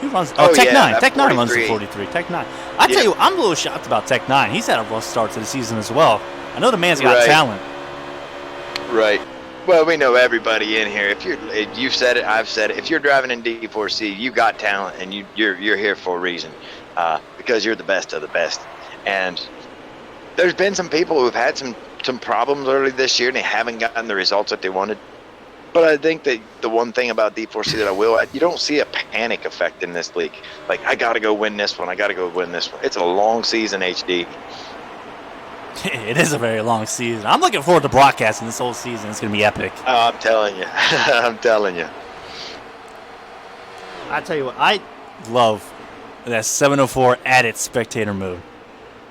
Who runs? Tech 9. Tech 9 runs the 43. Tech 9. I tell you, I'm a little shocked about Tech 9. He's had a rough start to the season as well. I know the man's got talent. Right. Well, we know everybody in here. If you've said it, I've said it. If you're driving in D4C, you got talent, and you're here for a reason, because you're the best of the best. And there's been some people who've had some problems early this year, and they haven't gotten the results that they wanted. But I think that the one thing about D4C you don't see a panic effect in this league. Like, I got to go win this one. I got to go win this one. It's a long season, HD. It is a very long season. I'm looking forward to broadcasting this whole season. It's going to be epic. Oh, I'm telling you. I'm telling you. I tell you what, I love that 704 added spectator mode.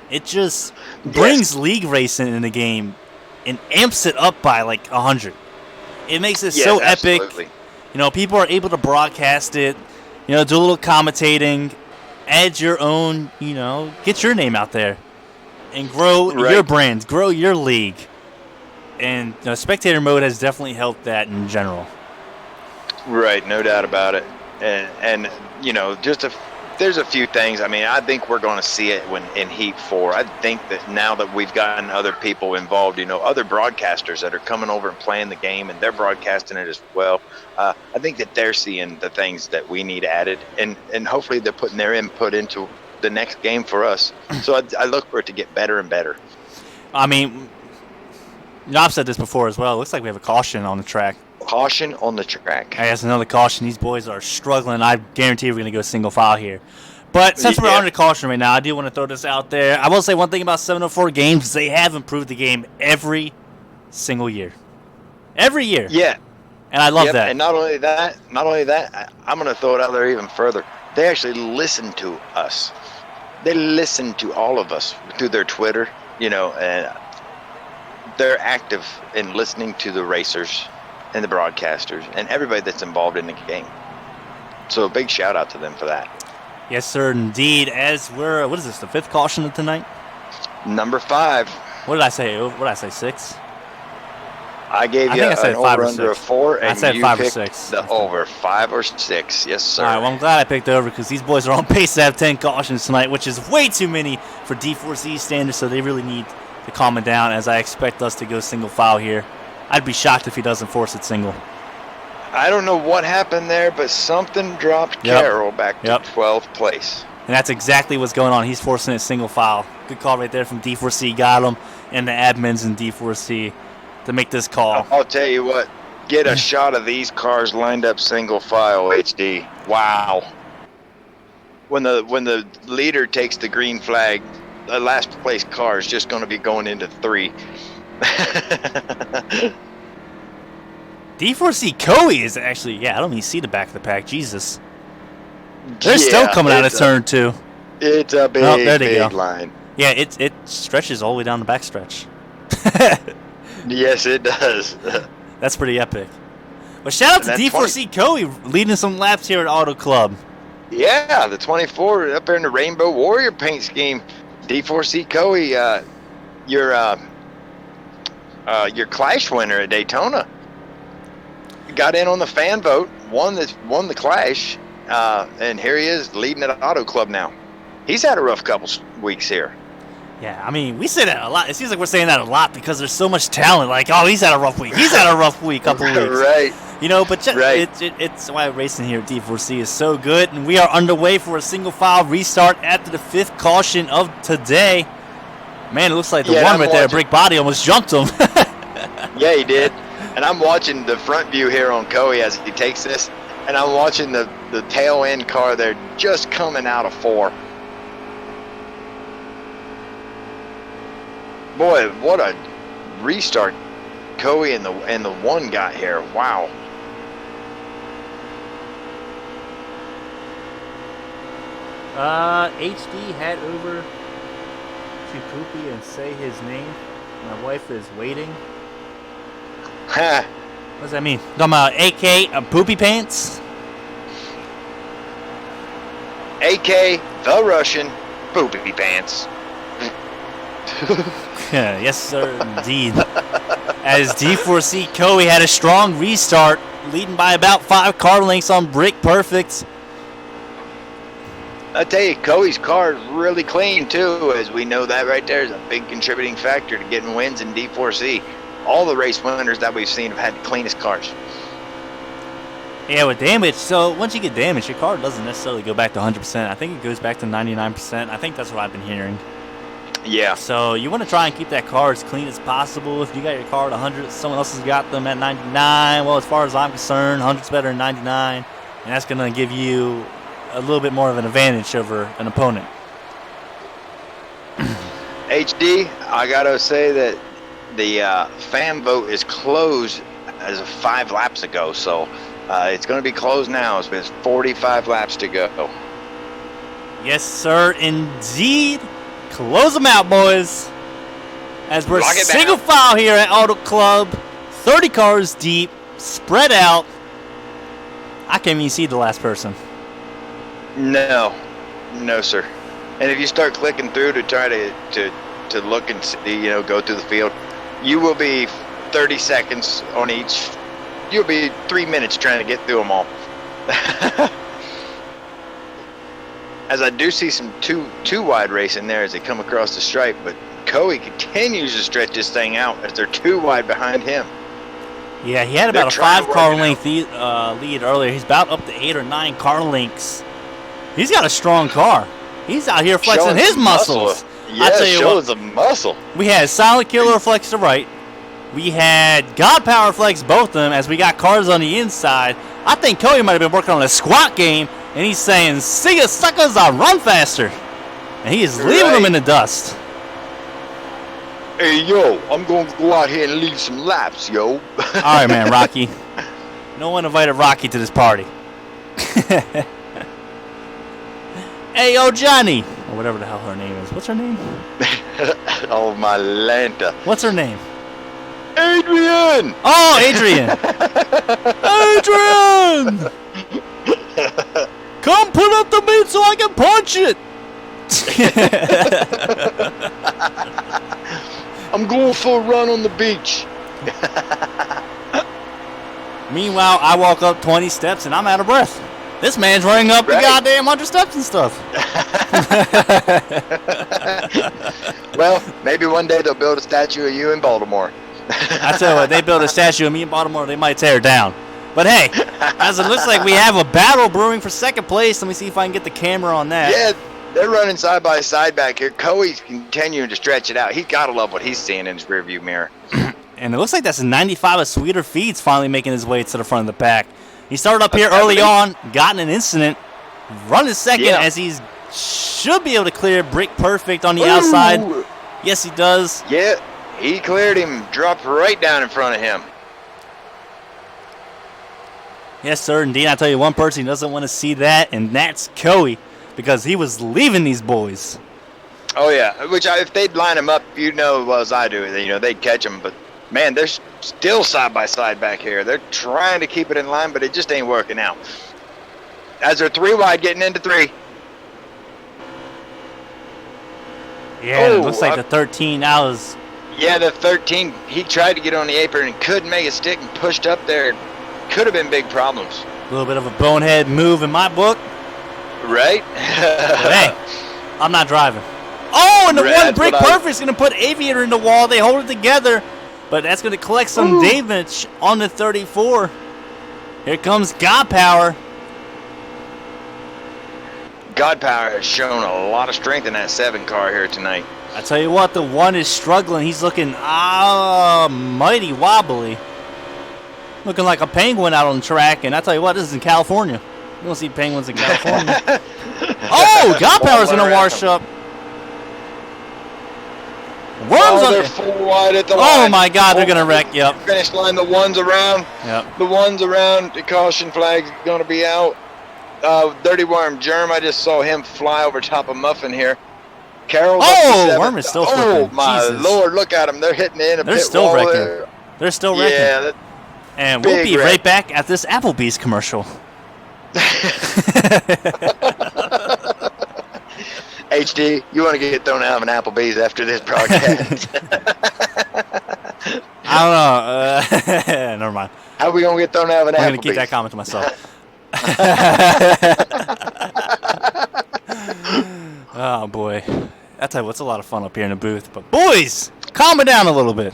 It just brings league racing in the game and amps it up by like 100. It makes it so epic. Absolutely. People are able to broadcast it, do a little commentating, add your own, get your name out there and grow your brand, grow your league. And spectator mode has definitely helped that in general. Right, no doubt about it. And there's a few things. I mean, I think we're going to see it when in Heat 4. I think that now that we've gotten other people involved, other broadcasters that are coming over and playing the game, and they're broadcasting it as well. I think that they're seeing the things that we need added, and hopefully they're putting their input into the next game for us. So I look for it to get better and better. I mean, I've said this before as well. It looks like we have a caution on the track. Caution on the track. I guess another caution. These boys are struggling. I guarantee we're going to go single file here. But since we're under caution right now, I do want to throw this out there. I will say one thing about 704 games is they have improved the game every single year. Every year. Yeah. And I love that. And not only that, I'm going to throw it out there even further. They actually listen to us. They listen to all of us through their Twitter, and they're active in listening to the racers and the broadcasters and everybody that's involved in the game. So a big shout out to them for that. Yes, sir, indeed. As we're, what is this, the fifth caution of tonight? Number 5. What did I say? 6? I gave you an over under a 4, and I said you 5 or picked 6. The over 5 or 6. Yes, sir. All right, well, I'm glad I picked over because these boys are on pace to have 10 cautions tonight, which is way too many for D4C standards, so they really need to calm it down as I expect us to go single file here. I'd be shocked if he doesn't force it single. I don't know what happened there, but something dropped Carroll back to 12th place. And that's exactly what's going on. He's forcing it single file. Good call right there from D4C. Got him. And the admins in D4C to make this call. I'll tell you what. Get a shot of these cars lined up single file, HD. Wow. When the leader takes the green flag, the last place car is just going to be going into 3. D4C Coey is actually, I don't even see the back of the pack. Jesus. They're still coming out of turn 2. It's a big line. Yeah, it stretches all the way down the back stretch. Yes, it does. That's pretty epic. But shout out to D4C Coey leading some laps here at Auto Club. Yeah, the 24 up there in the Rainbow Warrior paint scheme. D4C Coey, your Clash winner at Daytona. Got in on the fan vote, won the Clash, and here he is leading at Auto Club now. He's had a rough couple weeks here. Yeah, I mean, we say that a lot. It seems like we're saying that a lot because there's so much talent. Like, oh, he's had a rough week. He's had a rough week, couple weeks. Right. But it's why racing here at D4C is so good. And we are underway for a single file restart after the 5th caution of today. Man, it looks like the one right there, Brick Body, almost jumped him. Yeah, he did. And I'm watching the front view here on Coey as he takes this, and I'm watching the tail end car there just coming out of 4. Boy, what a restart Coey and the 1 got here. Wow. HD head over to Poopy and say his name. My wife is waiting. Ha. What does that mean? Talking about AK Poopy Pants? AK the Russian Poopy Pants. Yes, sir, indeed. As D4C Coey had a strong restart, leading by about 5 car lengths on Brick Perfect. I tell you, Coey's car is really clean too, as we know that right there is a big contributing factor to getting wins in D4C. All the race winners that we've seen have had the cleanest cars. Yeah, with damage, so once you get damaged, your car doesn't necessarily go back to 100%. I think it goes back to 99%. I think that's what I've been hearing. Yeah. So you want to try and keep that car as clean as possible. If you got your car at 100, someone else has got them at 99. Well, as far as I'm concerned, 100's better than 99. And that's going to give you a little bit more of an advantage over an opponent. HD, I got to say that the fan vote is closed as of 5 laps ago. So it's going to be closed now. It's been 45 laps to go. Yes, sir, indeed. close them out, boys. As we're single file here at Auto Club, 30 cars deep, spread out. I can't even see the last person. No, sir. And if you start clicking through to try to look and see, go through the field, you will be 30 seconds on each. You'll be 3 minutes trying to get through them all. As I do see some two wide racing there as they come across the stripe, but Coey continues to stretch this thing out as they're 2 wide behind him. Yeah, he had about a 5-car length lead earlier. He's about up to 8 or 9 car lengths. He's got a strong car. He's out here flexing his muscles. Yeah, I tell you what, the muscle. We had Silent Killer flex to right. We had God Power flex both of them as we got cars on the inside. I think Cody might have been working on a squat game, and he's saying, "See ya, suckers, I run faster." And he is leaving them in the dust. Hey, yo, I'm going to go out here and lead some laps, yo. All right, man, Rocky. No one invited Rocky to this party. Hey, yo, Johnny. Or whatever the hell her name is. What's her name? Oh, my Lanta. What's her name? Adrian! Oh, Adrian! Adrian! Come put up the meat so I can punch it! I'm going for a run on the beach. Meanwhile, I walk up 20 steps and I'm out of breath. This man's running up the goddamn 100 steps and stuff. Well, maybe one day they'll build a statue of you in Baltimore. I tell you what, they build a statue of me in Baltimore, they might tear it down. But hey, as it looks like we have a battle brewing for second place. Let me see if I can get the camera on that. Yeah, they're running side by side back here. Coey's continuing to stretch it out. He's got to love what he's seeing in his rearview mirror. And it looks like that's a 95 of Sweeter Feeds finally making his way to the front of the pack. He started up here early on, got in an incident, running second as he should be able to clear Brick Perfect on the outside. Yes, he does. Yeah, he cleared him, dropped right down in front of him. Yes, sir, indeed. I tell you, one person who doesn't want to see that, and that's Coey, because he was leaving these boys. Oh, yeah, which if they'd line them up, you know as well as I do, they'd catch them. But, man, they're still side by side back here. They're trying to keep it in line, but it just ain't working out. As they're 3 wide, getting into 3. Yeah, it looks like the 13 hours. Yeah, the 13, he tried to get on the apron and couldn't make it stick and pushed up there. Could have been big problems. A little bit of a bonehead move in my book. Right? Hey, I'm not driving. Oh, and the one Brick Perfect's going to put Aviator in the wall. They hold it together, but that's going to collect some damage on the 34. Here comes God Power. God Power has shown a lot of strength in that 7 car here tonight. I tell you what, the 1 is struggling. He's looking mighty wobbly. Looking like a penguin out on the track, and I tell you what, this is in California. You don't see penguins in California. Oh, God Power's going to wash up. They're 4 wide at the line. Oh, my God, they're going to wreck, yep. Finish line, the 1's around. Yep. The 1's around. The caution flag's going to be out. Dirty Worm, Germ, I just saw him fly over top of Muffin here. Carol. Worm is still flipping. Oh, my Lord, look at them. They're hitting the end of pit still wall wrecking. there. They're still wrecking. Yeah. And we'll be right back at this Applebee's commercial. HD, you want to get thrown out of an Applebee's after this broadcast? I don't know. Never mind. How are we going to get thrown out of an Applebee's? I'm going to keep that comment to myself. Oh, boy. I tell you what's a lot of fun up here in the booth. But, boys, calm it down a little bit.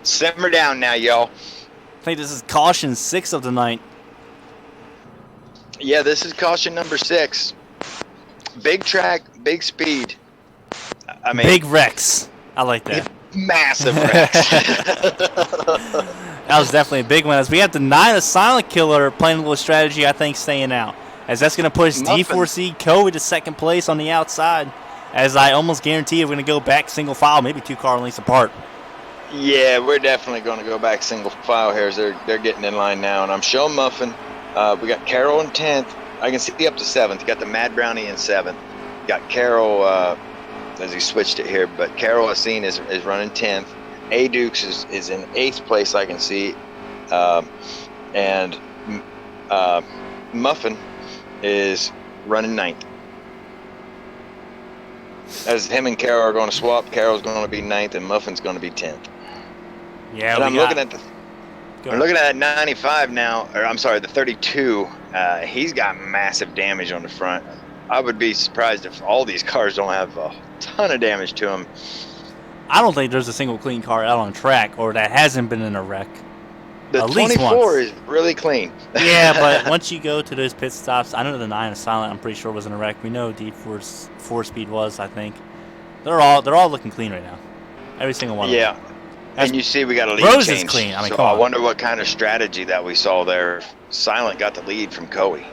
Simmer down now, y'all. I think this is caution 6 of the night. Yeah, this is caution number 6. Big track, big speed. I mean, big wrecks. I like that. Massive wrecks. That was definitely a big one. As we have the 9 of Silent Killer playing a little strategy, I think, staying out. As that's going to push D4C Cody to second place on the outside. As I almost guarantee we're going to go back single file, maybe 2 car lengths apart. Yeah, we're definitely going to go back single file here as they're getting in line now. And I'm showing Muffin. We got Carol in 10th. I can see up to 7th. You got the Mad Brownie in 7th. got Carroll, as he switched it here, but Carroll I've seen is running 10th. A Dukes is in 8th place, I can see. And Muffin is running 9th. As him and Carroll are going to swap, Carroll's going to be 9th and Muffin's going to be 10th. Yeah, and I'm looking at that 95 now, or I'm sorry, the 32. He's got massive damage on the front. I would be surprised if all these cars don't have a ton of damage to them. I don't think there's a single clean car out on track or that hasn't been in a wreck. The at 24 is really clean. Yeah, but once you go to those pit stops, I know the 9 is silent. I'm pretty sure it was in a wreck. We know D4's 4-speed was, I think. They're all looking clean right now. Every single one of them. Yeah. And you see we got a lead Rose change. is clean. I mean, so come on. I wonder what kind of strategy that we saw there. Silent got the lead from Coey.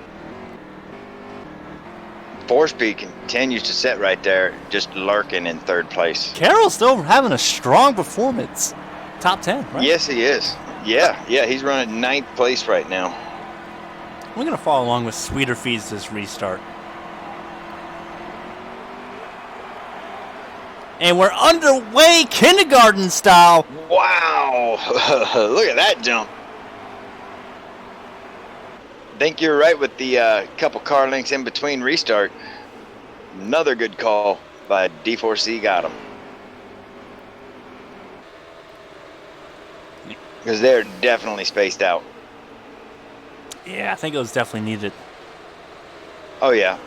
4-speed continues to sit right there, just lurking in 3rd place. Carroll's still having a strong performance. Top 10, right? Yes, he is. Yeah, he's running 9th place right now. We're going to follow along with Sweeter Feeds this restart. And we're underway kindergarten style. Wow. Look at that jump. Think you're right with the couple car lengths in between restart. Another good call by D4C got him. Because they're definitely spaced out. Yeah, I think it was definitely needed. Oh, yeah.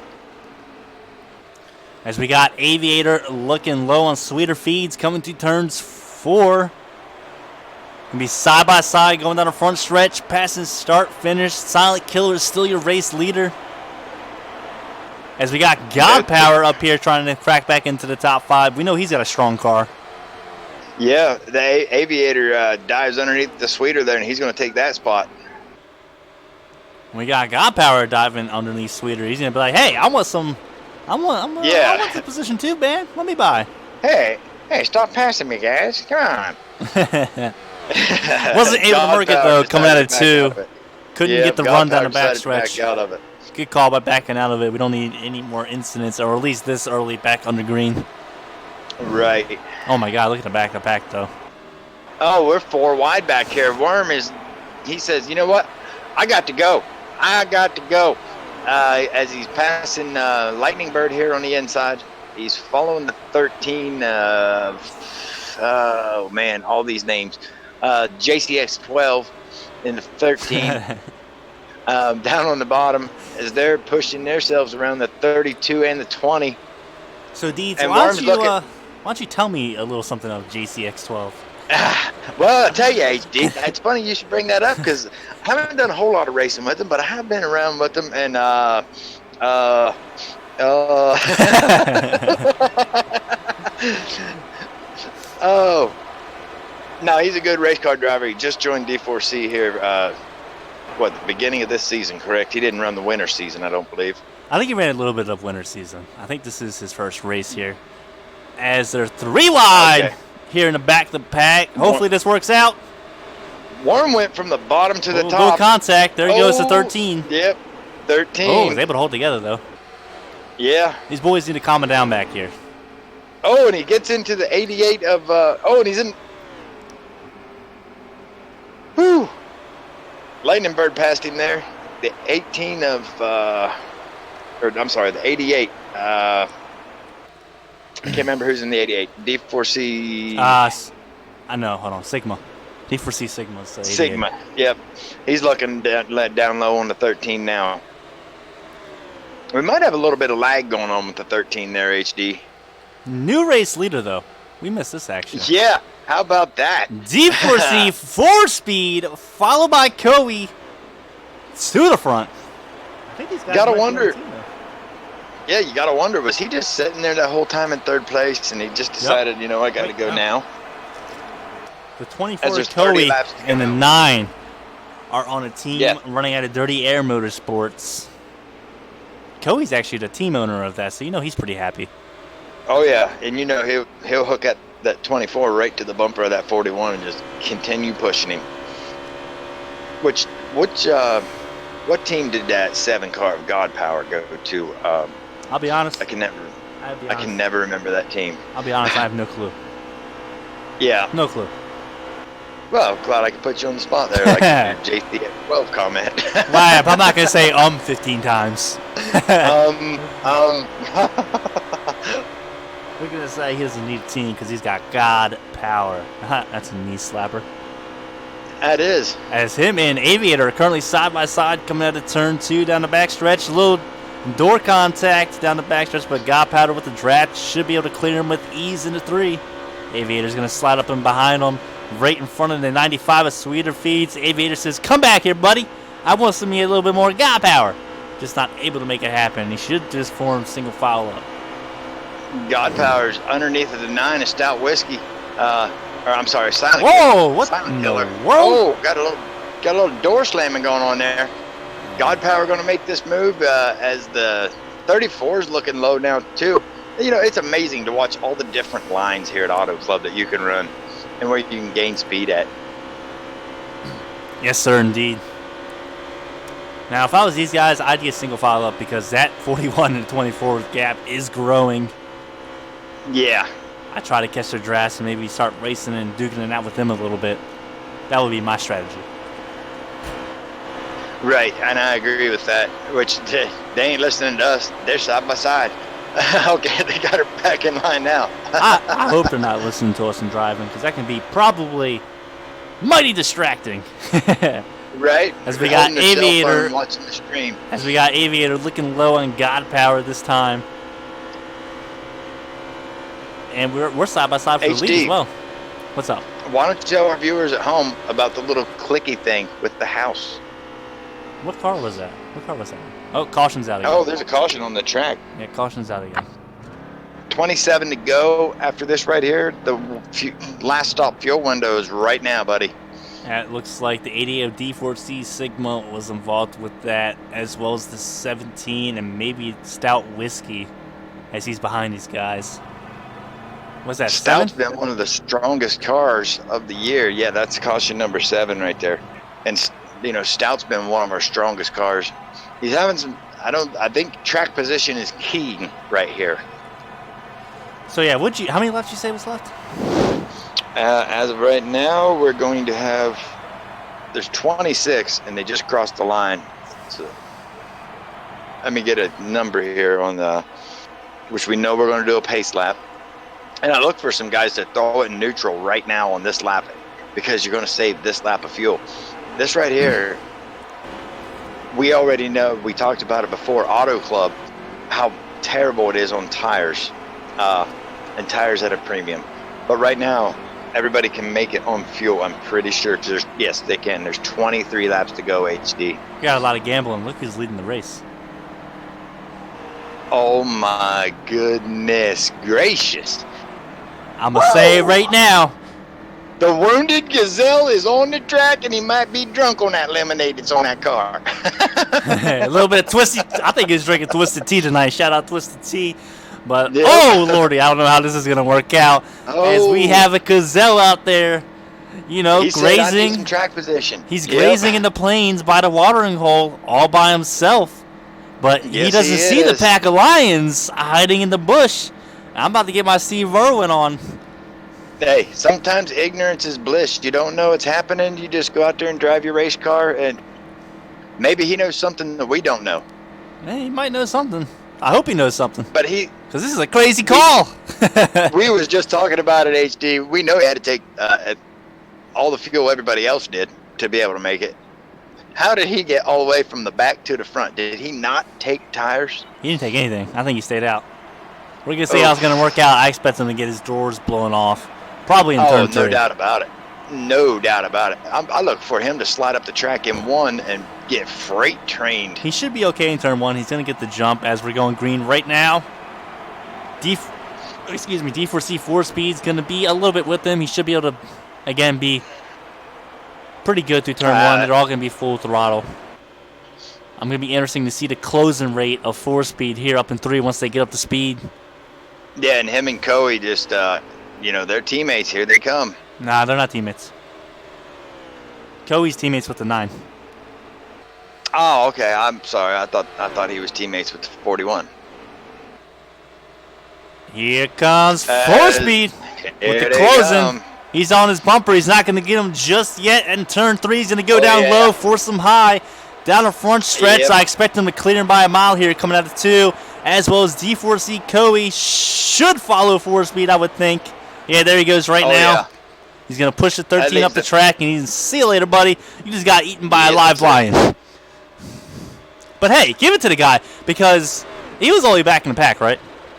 As we got Aviator looking low on Sweeter Feeds coming to turns 4. Gonna be side by side going down the front stretch, passing start, finish. Silent Killer is still your race leader. As we got God Power up here trying to crack back into the top 5. We know he's got a strong car. Yeah, the Aviator dives underneath the Sweeter there, and he's going to take that spot. We got God Power diving underneath Sweeter. He's going to be like, hey, I want some. I want this position too, man. Let me buy. Hey, stop passing me, guys. Come on. Wasn't able to work it, though, coming out of 2. Couldn't get the run down the backstretch. Back out of it. Good call by backing out of it. We don't need any more incidents, or at least this early back under green. Right. Oh, my God. Look at the back of the pack, though. Oh, we're 4 wide back here. Worm he says, you know what? I got to go. As he's passing Lightning Bird here on the inside. He's following the 13. Oh, man, all these names. JCX 12 in the 13. Down on the bottom as they're pushing themselves around the 32 and the 20. So, Deeds, why don't you tell me a little something of JCX 12? Well, I'll tell you, HD, it's funny you should bring that up because I haven't done a whole lot of racing with them, but I have been around with them, and oh, no, he's a good race car driver. He just joined D4C here, the beginning of this season, correct? He didn't run the winter season, I don't believe. I think he ran a little bit of winter season. I think this is his first race here. As they're 3 wide here in the back of the pack. Hopefully this works out. Worm went from the bottom to the top. Little contact. There he goes to 13. Yep, 13. Oh, he's able to hold together, though. Yeah. These boys need to calm it down back here. Oh, and he gets into the 88 of... and he's in... Whew. Lightning Bird passed him there. The 18 of... the 88. I can't remember who's in the 88. D4C... I know. Hold on. Sigma. D4C Sigma's the 88. Sigma. Yep. He's looking down low on the 13 now. We might have a little bit of lag going on with the 13 there, HD. New race leader, though. We missed this action. Yeah. How about that? D4C 4-speed, followed by Coey to the front. I think these guys gotta wonder. Yeah, you gotta wonder, was he just sitting there that whole time in 3rd place and he just decided, I gotta go now? The 24 Coey and the 9 are on a team running out of Dirty Air Motorsports. Coey's actually the team owner of that, so he's pretty happy. Oh yeah, and he'll hook at that 24 right to the bumper of that 41 and just continue pushing him. What team did that 7 car of God Power go to? I'll be honest. I can never. I'll be I honest. can never remember that team. I'll be honest. I have no clue. Yeah. No clue. Well, glad I could put you on the spot there, like your JC12 comment. Why? I'm not gonna say 15 times. We're gonna say he doesn't need a team because he's got God power. That's a knee slapper. That is. As him and Aviator are currently side by side coming out of turn 2 down the backstretch. A little door contact down the backstretch, but God powder with the draft should be able to clear him with ease into 3. Aviator's gonna slide up and behind him, right in front of the 95 of Sweeter Feeds. Aviator says, "Come back here, buddy. I want some of you a little bit more God power." Just not able to make it happen. He should just form single file up. God powers underneath of the 9 is Stout Whiskey. Or I'm sorry, Silent. Whoa! What Silent in Killer. the world? Oh, got a little door slamming going on there. God power going to make this move as the 34 is looking low now too. You know, it's amazing to watch all the different lines here at Auto Club that you can run and where you can gain speed at. Yes, sir, indeed. Now, if I was these guys, I'd get single file up because that 41 and 24 gap is growing. Yeah. I try to catch their drafts and maybe start racing and duking it out with them a little bit. That would be my strategy. Right, and I agree with that. Which they ain't listening to us. They're side by side. Okay, they got her back in line now. I hope they're not listening to us and driving because that can be probably mighty distracting. Right. As we got Holding their cell Aviator phone, watching the stream. As we got Aviator looking low on God power this time. And we're side by side for the lead as well. What's up? Why don't you tell our viewers at home about the little clicky thing with the house? What car was that? What car was that? Oh, caution's out again. Oh, there's a caution on the track. Yeah, caution's out again. 27 to go after this right here. The last stop fuel window is right now, buddy. It looks like the 88 of D4C Sigma was involved with that, as well as the 17 and maybe Stout Whiskey, as he's behind these guys. What's that, Stout's 7? been one of the strongest cars of the year. Yeah, that's caution number 7 right there. And, you know, Stout's been one of our strongest cars. He's having some, I think track position is key right here. So, yeah, how many laps you say was left? As of right now, we're going to have, there's 26, and they just crossed the line. So, let me get a number here on the, which we know we're going to do a pace lap. And I look for some guys to throw it in neutral right now on this lap because you're going to save this lap of fuel. This right here, we already know, we talked about it before, Auto Club, how terrible it is on tires, and tires at a premium. But right now, everybody can make it on fuel, I'm pretty sure. Yes, they can. There's 23 laps to go, HD. Got a lot of gambling. Look who's leading the race. Oh my goodness gracious. I'm going to say it right now. The Wounded Gazelle is on the track, and he might be drunk on that lemonade that's on that car. A little bit of Twisted. I think he's drinking Twisted Tea tonight. Shout out Twisted Tea. But, Yeah. oh, Lordy, I don't know how this is going to work out. As we have a Gazelle out there, you know, He said, "I need grazing. some track position." He's Yep. grazing in the plains by the watering hole all by himself. But he Yes, doesn't he see the is. pack of lions hiding in the bush. I'm about to get my Steve Irwin on. Hey, sometimes ignorance is bliss. You don't know what's happening. You just go out there and drive your race car, and maybe he knows something that we don't know. Hey, he might know something. I hope he knows something. But he, Because this is a crazy call. we was just talking about it, HD. We know he had to take all the fuel everybody else did to be able to make it. How did he get all the way from the back to the front? Did he not take tires? He didn't take anything. I think he stayed out. We're going to see how it's going to work out. I expect him to get his doors blown off. Probably in turn 3. No doubt about it. No doubt about it. I look for him to slide up the track in 1 and get freight trained. He should be okay in turn 1. He's going to get the jump as we're going green right now. D4C 4-speed's going to be a little bit with him. He should be able to, again, be pretty good through turn 1. They're all going to be full throttle. I'm going to be interesting to see the closing rate of 4-speed here up in 3 once they get up to speed. Yeah, and him and Coey just, they're teammates. Here they come. Nah, they're not teammates. Coey's teammates with the 9. Oh, okay. I'm sorry. I thought he was teammates with the 41. Here comes 4-speed with the closing. He's on his bumper. He's not going to get him just yet. And turn 3, he's going to go down low, force him high. Down the front stretch, I expect him to clear him by a mile here coming out of 2. As well as D4C Coey should follow 4-speed, I would think. Yeah, there he goes right now. Yeah. He's going to push the 13 up the track, and he's see you later, buddy. You just got eaten by a live lion. But hey, give it to the guy because he was only back in the pack, right?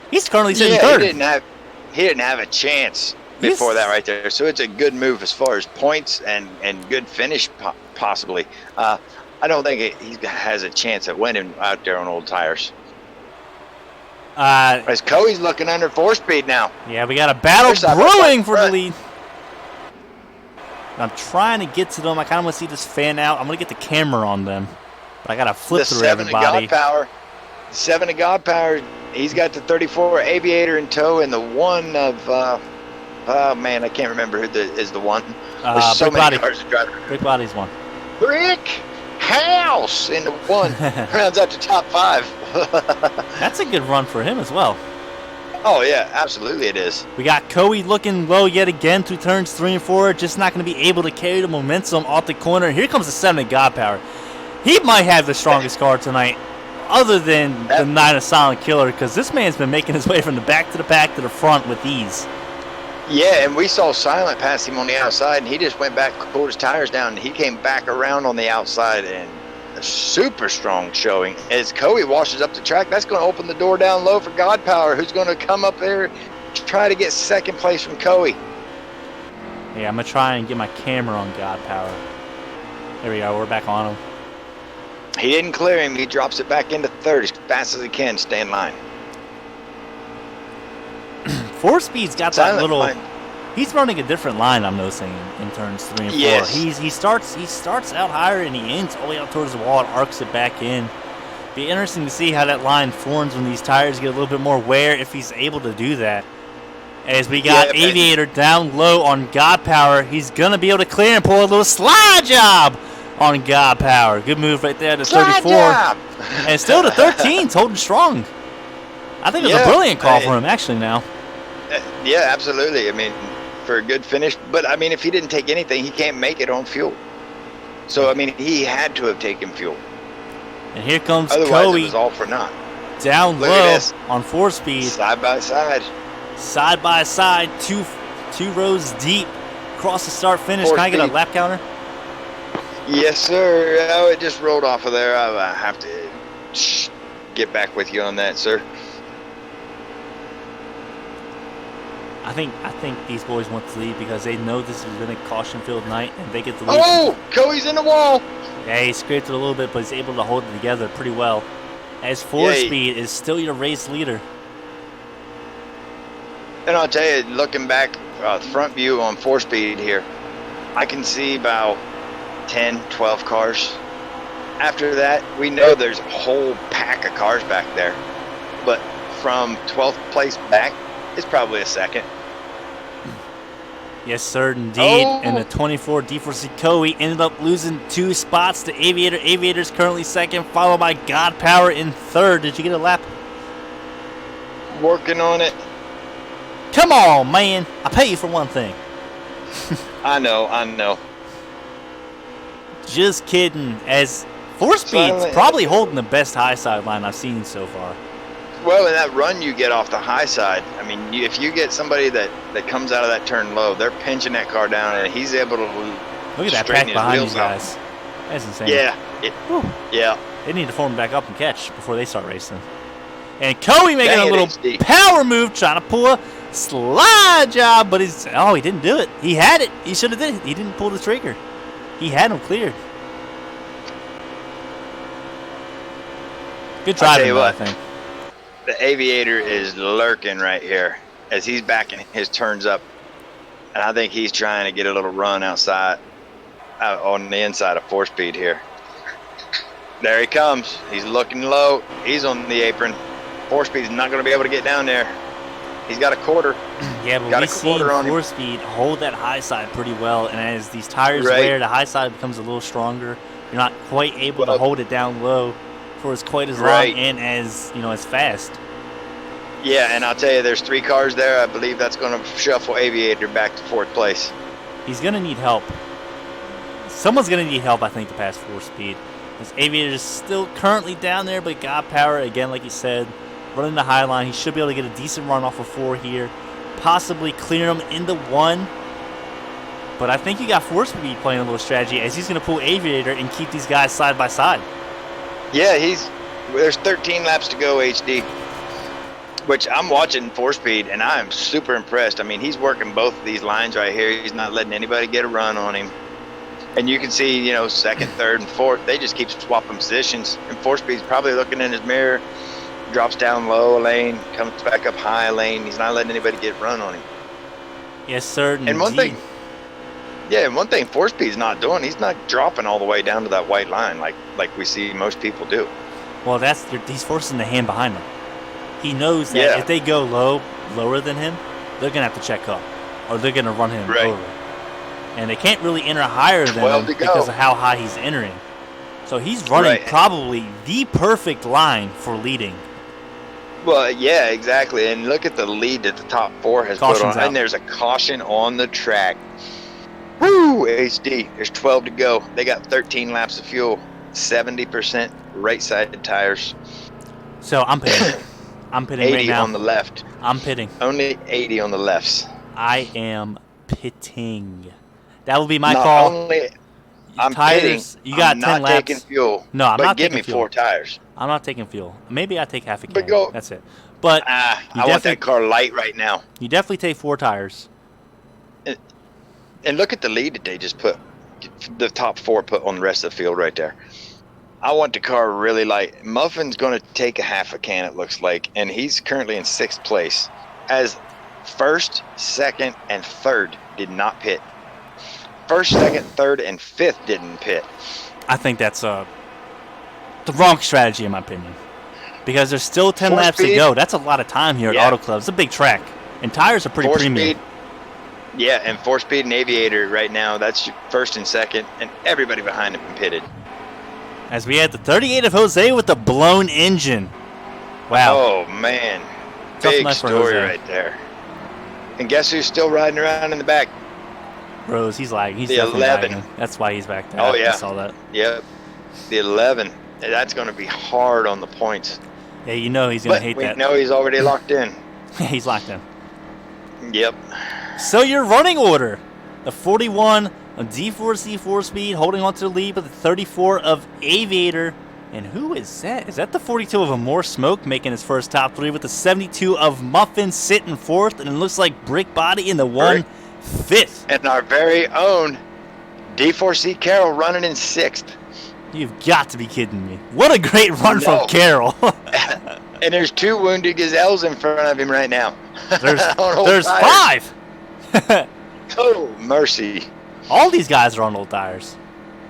He's currently sitting third. He didn't have a chance before that right there. So it's a good move as far as points and good finish possibly. I don't think he has a chance at winning out there on old tires. As Coey's looking under 4-speed now. Yeah, we got a battle brewing for the lead. I'm trying to get to them. I kind of want to see this fan out. I'm going to get the camera on them. But I got to flip through everybody. 7 of God Power. He's got the 34 Aviator in tow and the one of, oh man, I can't remember who is the one. There's so many cars to drive. Brick Body's one. Brick House in the one. Rounds out to top 5. That's a good run for him as well. Oh, yeah, absolutely it is. We got Coey looking low yet again through turns 3 and 4. Just not going to be able to carry the momentum off the corner. Here comes the 7 of God Power. He might have the strongest car tonight, other than the 9 of Silent Killer, because this man's been making his way from the back to the pack to the front with ease. Yeah, and we saw Silent pass him on the outside, and he just went back, cooled his tires down, and he came back around on the outside, and a super strong showing. As Coey washes up the track, that's going to open the door down low for God Power, who's going to come up there to try to get second place from Coey. Yeah, I'm going to try and get my camera on God Power. There we go. We're back on him. He didn't clear him. He drops it back into third as fast as he can. Stay in line. 4-speed's got that little... He's running a different line, I'm noticing, in turns 3 and 4. Yes. He starts out higher and he ends all the way out towards the wall and arcs it back in. Be interesting to see how that line forms when these tires get a little bit more wear, if he's able to do that. As we got Aviator down low on God Power, he's going to be able to clear and pull a little slide job on God Power. Good move right there to 34. And still the 13's holding strong. I think it was a brilliant call for him, actually, now. Yeah, absolutely. I mean, for a good finish. But, I mean, if he didn't take anything, he can't make it on fuel. So, I mean, he had to have taken fuel. And here comes Otherwise, Coey. It was all for naught. Down low on 4-speed. Side by side. Side by side, two rows deep. Across the start finish. Can I get a lap counter? Yes, sir. Oh, it just rolled off of there. I have to get back with you on that, sir. I think these boys want to lead because they know this has been a caution-filled night and they get the lead. Oh, Coey's in the wall. Yeah, he scraped it a little bit, but he's able to hold it together pretty well. As 4-speed is still your race leader. And I'll tell you, looking back, front view on 4-speed here, I can see about 10, 12 cars. After that, we know there's a whole pack of cars back there. But from 12th place back, it's probably a second. Yes, sir, indeed. And the 24 D4C Coey ended up losing 2 spots to Aviator. Aviator's currently second, followed by God Power in third. Did you get a lap? Working on it. Come on, man. I pay you for one thing. I know. Just kidding. As 4-speed's probably holding the best high side line I've seen so far. Well, in that run you get off the high side, I mean, if you get somebody that comes out of that turn low, they're pinching that car down, and he's able to look at that pack behind these guys. That's insane. Yeah. Yeah. They need to form back up and catch before they start racing. And Coey making a little power move, trying to pull a slide job, but he didn't do it. He had it. He should have did it. He didn't pull the trigger. He had him cleared. Good driving, I think. The Aviator is lurking right here as he's backing his turns up, and I think he's trying to get a little run outside, on the inside of 4-speed here. There he comes. He's looking low. He's on the apron. 4-speed's not going to be able to get down there. He's got a quarter. Yeah, but we've seen 4-speed hold that high side pretty well, and as these tires wear, the high side becomes a little stronger. You're not quite able to hold it down low for as quite as long and as as fast. Yeah, and I'll tell you, there's 3 cars there. I believe that's going to shuffle Aviator back to 4th place. He's going to need help. Someone's going to need help, I think, to pass 4-speed. This Aviator is still currently down there, but got power, again, like you said, running the high line. He should be able to get a decent run off of 4 here. Possibly clear him into 1. But I think you got 4-speed playing a little strategy as he's going to pull Aviator and keep these guys side by side. Yeah, there's 13 laps to go, HD. Which I'm watching 4-speed, and I'm super impressed. I mean, he's working both of these lines right here. He's not letting anybody get a run on him. And you can see, 2nd, 3rd, and 4th, they just keep swapping positions. And 4-speed's probably looking in his mirror, drops down low a lane, comes back up high a lane. He's not letting anybody get a run on him. Yes, sir. And one thing 4-speed's not doing, he's not dropping all the way down to that white line like we see most people do. Well, he's forcing the hand behind him. He knows that if they go lower than him, they're going to have to check up, or they're going to run him over. And they can't really enter higher than him because of how high he's entering. So he's running probably the perfect line for leading. Well, yeah, exactly. And look at the lead that the top 4 has put on. And there's a caution on the track. Woo, HD. There's 12 to go. They got 13 laps of fuel, 70% right-sided tires. So I'm pitting. I'm pitting right now. 80 on the left. I'm pitting. Only 80 on the lefts. I am pitting. That will be my call. I'm tires, pitting. You got I'm 10 not laps. taking fuel. No, I'm not taking taking fuel. But give me 4 tires. I'm not taking fuel. Maybe I take half a can. But go. That's it. But I want that car light right now. You definitely take 4 tires. And look at the lead that they just put. The top 4 put on the rest of the field right there. I want the car really light. Muffin's going to take a half a can, it looks like, and he's currently in 6th place. As 1st, 2nd, and 3rd did not pit. 1st, 2nd, 3rd, and 5th didn't pit. I think that's the wrong strategy, in my opinion. Because there's still 10 laps to go. That's a lot of time here at Auto Club. It's a big track. And tires are pretty premium. Yeah, and 4-speed and Aviator right now, that's 1st and 2nd, and everybody behind him pitted. As we had the 38 of Jose with the blown engine. Wow. Oh, man. Big story right there. And guess who's still riding around in the back? Rose, he's lagging. He's the 11. Lagging. That's why he's back there. Oh, yeah. I saw that. Yep. The 11. That's going to be hard on the points. Yeah, you know he's going to hate that. No, he's already locked in. He's locked in. Yep. So your running order. The 41 of D4C 4-speed holding on to the lead, but the 34 of Aviator. And who is that? Is that the 42 of Amore Smoke making his first top 3 with the 72 of Muffin sitting 4th? And it looks like Brick Body in the 1/5. And our very own D4C Carroll running in 6th. You've got to be kidding me. What a great run from Carroll. And there's 2 wounded gazelles in front of him right now. There's 5. Oh, mercy. All these guys are on old tires.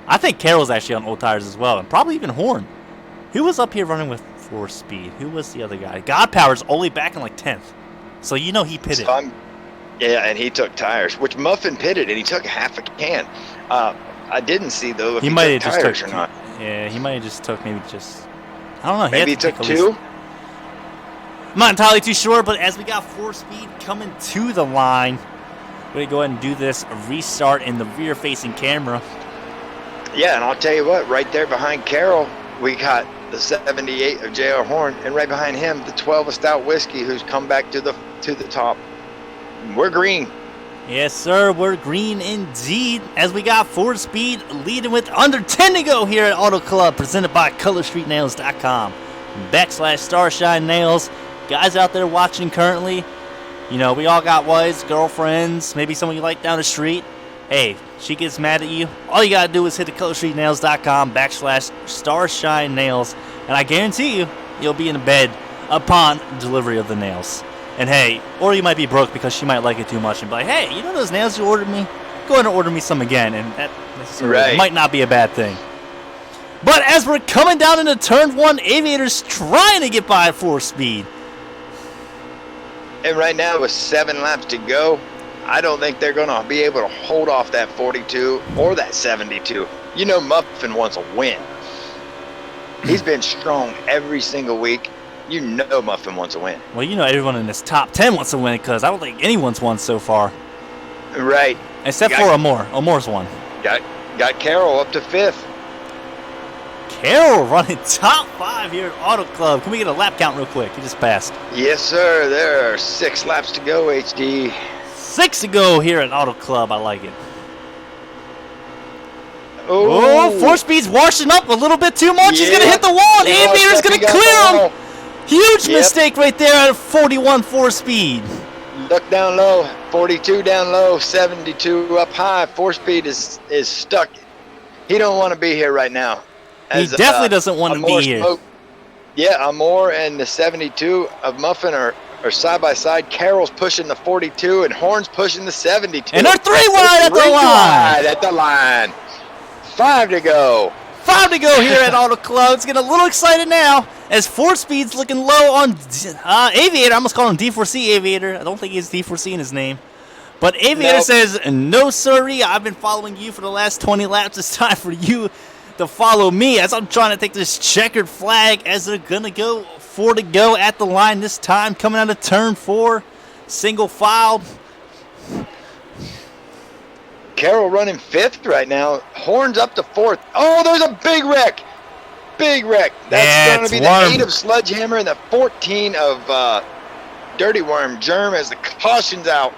I think Carroll's actually on old tires as well, and probably even Horn. Who was up here running with 4-speed? Who was the other guy? Godpower's only back in like 10th. So you know he pitted. Yeah, and he took tires, which Muffin pitted, and he took half a can. I didn't see, though, if he might have just tires or not. Yeah, he might have just took maybe just... I don't know. Maybe he took 2? I'm not entirely too sure, but as we got 4-speed coming to the line, we're going to go ahead and do this restart in the rear-facing camera. Yeah, and I'll tell you what, right there behind Carroll, we got the 78 of J.R. Horn, and right behind him, the 12 of Stout Whiskey, who's come back to the top. We're green. Yes, sir, we're green indeed, as we got 4-speed leading with under 10 to go here at Auto Club, presented by ColorStreetNails.com. /Starshine Nails. Guys out there watching currently, you know, we all got wives, girlfriends, maybe someone you like down the street. Hey, she gets mad at you. All you gotta do is hit the ColorStreetNails.com /Starshine Nails, and I guarantee you'll be in bed upon delivery of the nails. And hey, or you might be broke because she might like it too much and be like, hey, you know those nails you ordered me? Go ahead and order me some again, and that necessarily might not be a bad thing. But as we're coming down into turn 1, Aviator's trying to get by at 4-speed. And right now with 7 laps to go, I don't think they're going to be able to hold off that 42 or that 72. You know Muffin wants a win. He's been strong every single week. You know Muffin wants a win. Well, you know everyone in this top 10 wants to win because I don't think anyone's won so far. Right. Except for Amor. Amor's won. Got Carroll up to 5th. Carroll running top 5 here at Auto Club. Can we get a lap count real quick? He just passed. Yes, sir. There are 6 laps to go, HD. 6 to go here at Auto Club. I like it. Oh, 4Speed's washing up a little bit too much. He's going to hit the wall, and Yeah, Aviator's going to stepping clear up the him. wall. Huge mistake right there at 41 4Speed. Look down low, 42 down low, 72 up high. 4Speed is stuck. He don't want to be here right now. He definitely doesn't want to be here. Yeah, Amor and the 72 of Muffin are side by side. Carroll's pushing the 42 and Horn's pushing the 72. And they're 3 wide at the line. Wide at the line. 5 to go. 5 to go here at Auto Club. It's getting a little excited now as 4Speed's looking low on Aviator. I almost call him D4C Aviator. I don't think he has D4C in his name. But Aviator says, no, sirree. I've been following you for the last 20 laps. It's time for you to follow me as I'm trying to take this checkered flag as they're going to go 4 to go at the line this time. Coming out of turn 4. Single file. Carroll running 5th right now. Horn's up to 4th. Oh, there's a big wreck. Big wreck. That's going to be the 8 of Sledgehammer and the 14 of Dirty Worm Germ as the caution's out.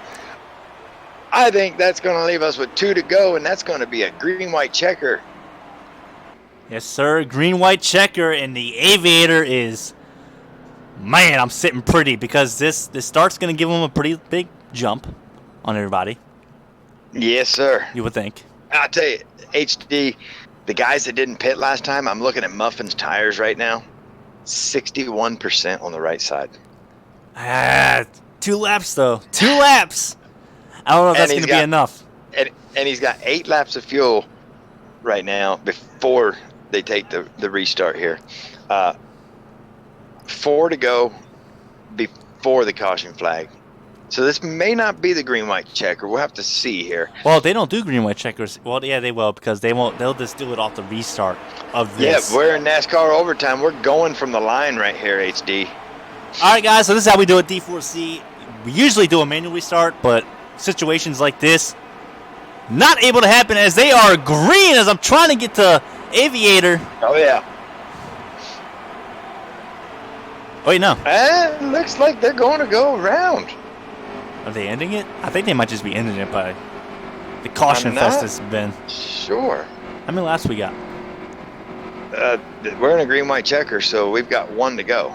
I think that's going to leave us with 2 to go, and that's going to be a green-white checker. Yes, sir. Green-white checker, and the Aviator is... Man, I'm sitting pretty because this start's going to give him a pretty big jump on everybody. Yes, sir. You would think. I'll tell you, HD, the guys that didn't pit last time, I'm looking at Muffin's tires right now. 61% on the right side. 2 laps, though. 2 laps. I don't know if that's going to be enough. And he's got 8 laps of fuel right now before they take the restart here. 4 to go before the caution flag. So this may not be the green-white checker. We'll have to see here. Well, they don't do green-white checkers. Well, yeah, they will because they won't. They'll just do it off the restart of this. Yeah, we're in NASCAR overtime. We're going from the line right here, HD. All right, guys. So this is how we do it, D4C. We usually do a manual restart, but situations like this, not able to happen as they are green as I'm trying to get to Aviator. Oh, yeah. Wait, no. And looks like they're going to go around. Are they ending it? I think they might just be ending it by the caution fest has been. Sure. How many laps we got? We're in a green-white checker, so we've got 1 to go.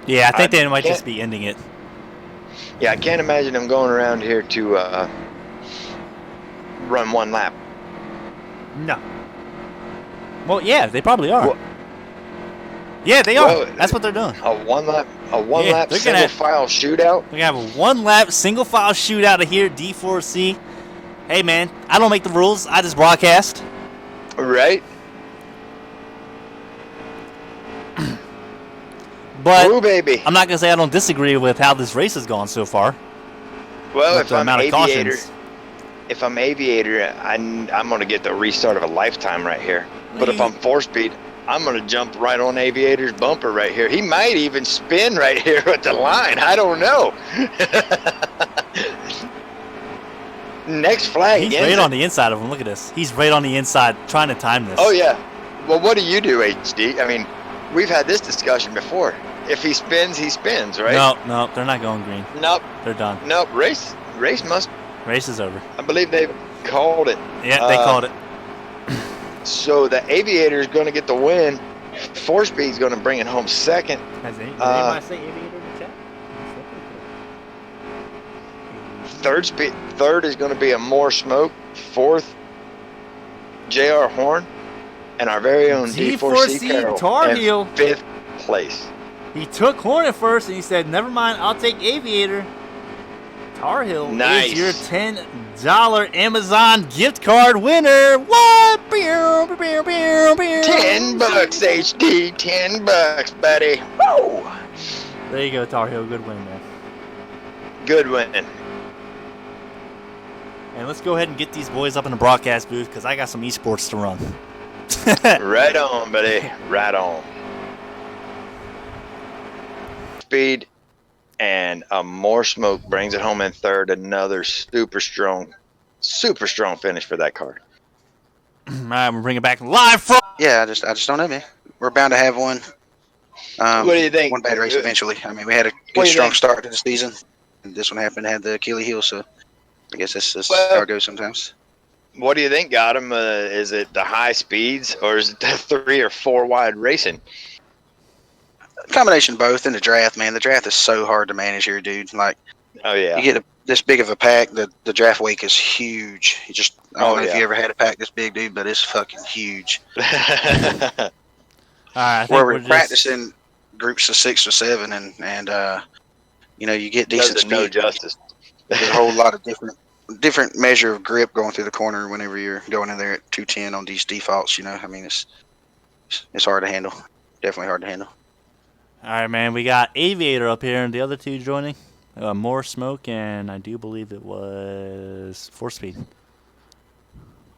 Yeah, I think they might just be ending it. Yeah, I can't imagine them going around here to run 1 lap. No. Well, yeah, they probably are. Well, yeah, they are. That's what they're doing. A one lap single file shootout. We're gonna have a 1 lap single file shootout here at D4C. Hey man, I don't make the rules. I just broadcast. Right. But ooh, baby. I'm not gonna say I don't disagree with how this race has gone so far. Well, if I'm Aviator, I'm gonna get the restart of a lifetime right here. But if I'm 4Speed, I'm going to jump right on Aviator's bumper right here. He might even spin right here at the line. I don't know. Next flag. He's right on the inside of him. Look at this. He's right on the inside trying to time this. Oh, yeah. Well, what do you do, HD? I mean, we've had this discussion before. If he spins, he spins, right? No, they're not going green. Nope. They're done. Nope. Race is over. I believe they've called it. Yeah, they called it. So the Aviator is going to get the win. 4Speed is going to bring it home second. Has anybody say Aviator in the chat? Third is going to be a More Smoke. 4th, JR Horn, and our very own D4C Carroll. Tar Heel. 5th place. He took Horn at first and he said, "Never mind, I'll take Aviator." Tar Heel is your $10 Amazon gift card winner. What? $10, HD. $10, buddy. Whoa. There you go, Tar Heel. Good win, man. Good win. And let's go ahead and get these boys up in the broadcast booth because I got some esports to run. Right on, buddy. Right on. Speed and More Smoke brings it home in third. Another super strong finish for that car. All right, we're bringing it back live from. Yeah, I just don't know, man. We're bound to have one. What do you think? One bad race eventually. I mean, we had a good, strong start to the season. And this one happened to have the Achilles heel, so I guess that's just how it goes sometimes. What do you think got him? Is it the high speeds or is it the 3 or 4 wide racing? Combination of both in the draft, man. The draft is so hard to manage here, dude. Like, oh yeah, you get this big of a pack. The draft week is huge. I don't know if you ever had a pack this big, dude, but it's fucking huge. All right, where we're practicing groups of 6 or 7, and you get decent speed. No justice. There's a whole lot of different measure of grip going through the corner whenever you're going in there at 210 on these defaults. I mean, it's hard to handle. Definitely hard to handle. All right, man. We got Aviator up here, and the other two joining. More Smoke, and I do believe it was 4-Speed.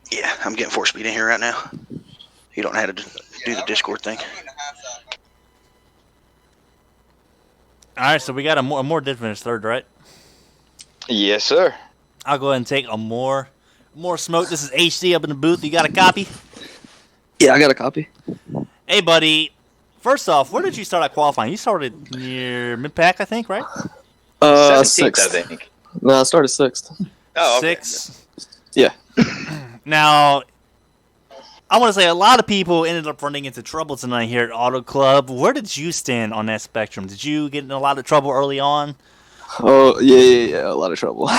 Yeah, I'm getting 4-Speed in here right now. You don't know how to do the Discord thing. All right, so we got a more did finish third, right? Yes, sir. I'll go ahead and take a more Smoke. This is HD up in the booth. You got a copy? Yeah, I got a copy. Hey, buddy. First off, where did you start at qualifying? You started near mid-pack, I think, right? 17th, Sixth. I think. No, I started 6th. Oh, okay. 6. Yeah. Now, I want to say a lot of people ended up running into trouble tonight here at Auto Club. Where did you stand on that spectrum? Did you get in a lot of trouble early on? Oh, yeah, a lot of trouble.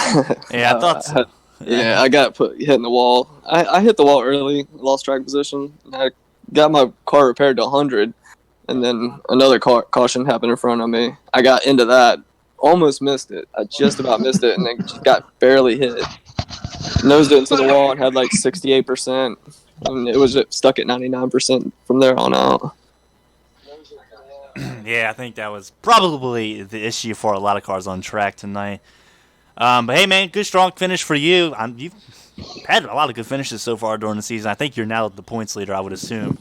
Yeah, I thought so. I got hit in the wall. I hit the wall early, lost track position. I got my car repaired to 100, and then another caution happened in front of me. I got into that, almost missed it. I just about missed it, and then just got barely hit. Nosed it into the wall and had like 68%. And it was stuck at 99% from there on out. Yeah, I think that was probably the issue for a lot of cars on track tonight. But hey, man, good strong finish for you. You've had a lot of good finishes so far during the season. I think you're now the points leader, I would assume.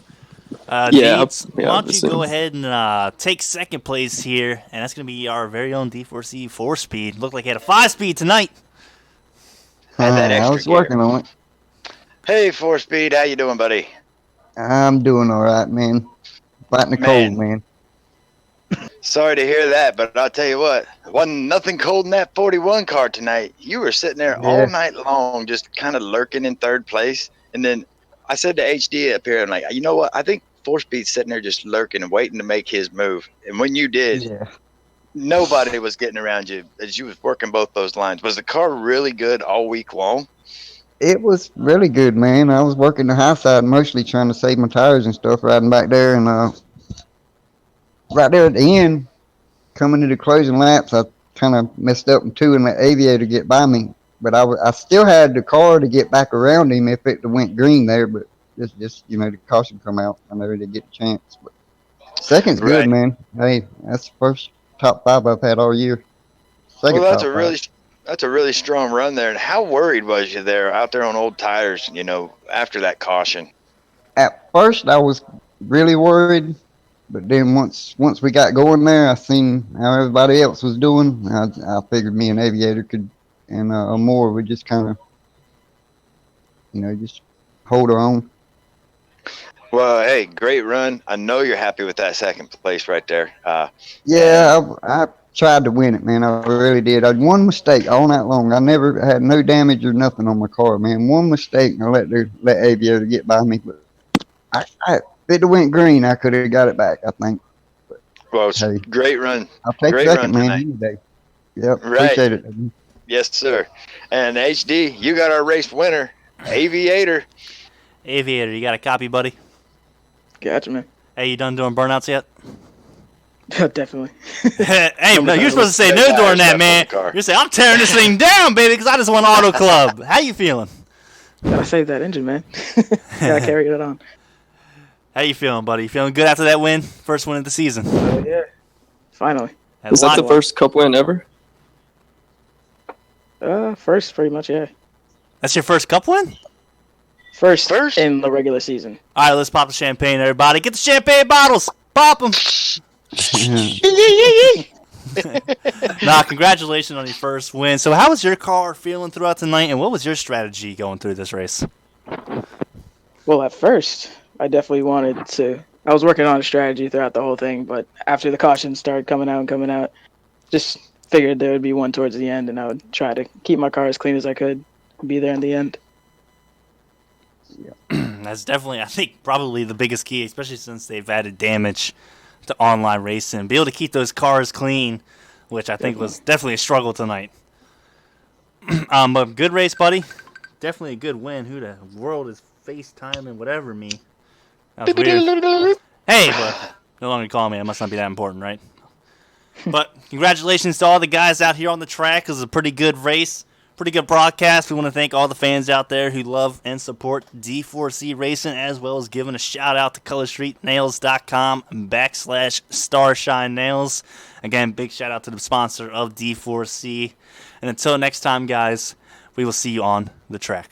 Deeds, why don't you go ahead and take second place here, and that's going to be our very own D4C 4-Speed. Looked like he had a 5-speed tonight. I was working on it. Hey, 4-Speed, how you doing, buddy? I'm doing all right, man. Fighting the cold, man. Sorry to hear that, but I'll tell you what, wasn't nothing cold in that 41 car tonight. You were sitting there all night long, just kind of lurking in third place. And then I said to HD up here, I'm like, you know what? I think 4-Speed's sitting there just lurking and waiting to make his move. And when you did, nobody was getting around you as you was working both those lines. Was the car really good all week long? It was really good, man. I was working the high side, mostly trying to save my tires and stuff, riding back there. And right there at the end, coming to the closing laps, I kind of messed up in 2 and let Aviator get by me. But I still had the car to get back around him if it went green there. But just the caution come out. I never did get a chance. But second's good, man. Hey, that's the first top 5 I've had all year. Well, that's a really strong run there. And how worried was you there out there on old tires, after that caution? At first, I was really worried. But then once we got going there, I seen how everybody else was doing. I figured me and Aviator could, and Amore would just kind of, just hold our own. Well, hey, great run. I know you're happy with that second place right there. I tried to win it, man. I really did. I had one mistake all night long. I never had no damage or nothing on my car, man. One mistake, and I let Aviator get by me. But if it went green, I could have got it back, I think. But, well, it's a great run. I'll take second, man, any day. Yep, appreciate it. Yes, sir. And HD, you got our race winner, Aviator. Aviator, you got a copy, buddy? Gotcha, man. Hey, you done doing burnouts yet? Definitely. Hey, no, you're supposed to say no during that, man. You're saying, I'm tearing this thing down, baby, because I just won Auto Club. How you feeling? Gotta save that engine, man. Gotta carry it on. How you feeling, buddy? You feeling good after that win? First win of the season. Yeah. Finally. Was that the first cup win ever? First, pretty much, yeah. That's your first cup win? First in the regular season. All right, let's pop the champagne, everybody. Get the champagne bottles. Pop them. Nah, congratulations on your first win. So how was your car feeling throughout the night, and what was your strategy going through this race? Well, at first, I definitely wanted to. I was working on a strategy throughout the whole thing, but after the cautions started coming out, just figured there would be one towards the end, and I would try to keep my car as clean as I could, be there in the end. That's definitely, I think, probably the biggest key, especially since they've added damage to online racing. Be able to keep those cars clean, which I think was definitely a struggle tonight. But good race, buddy. Definitely a good win. Who the world is FaceTiming whatever me? That was weird. Hey, but no longer call me. It must not be that important, right? But congratulations to all the guys out here on the track. It was a pretty good race. Pretty good broadcast. We want to thank all the fans out there who love and support D4C Racing, as well as giving a shout out to colorstreetnails.com/Starshine Nails. Again, big shout out to the sponsor of D4C. And until next time, guys, we will see you on the track.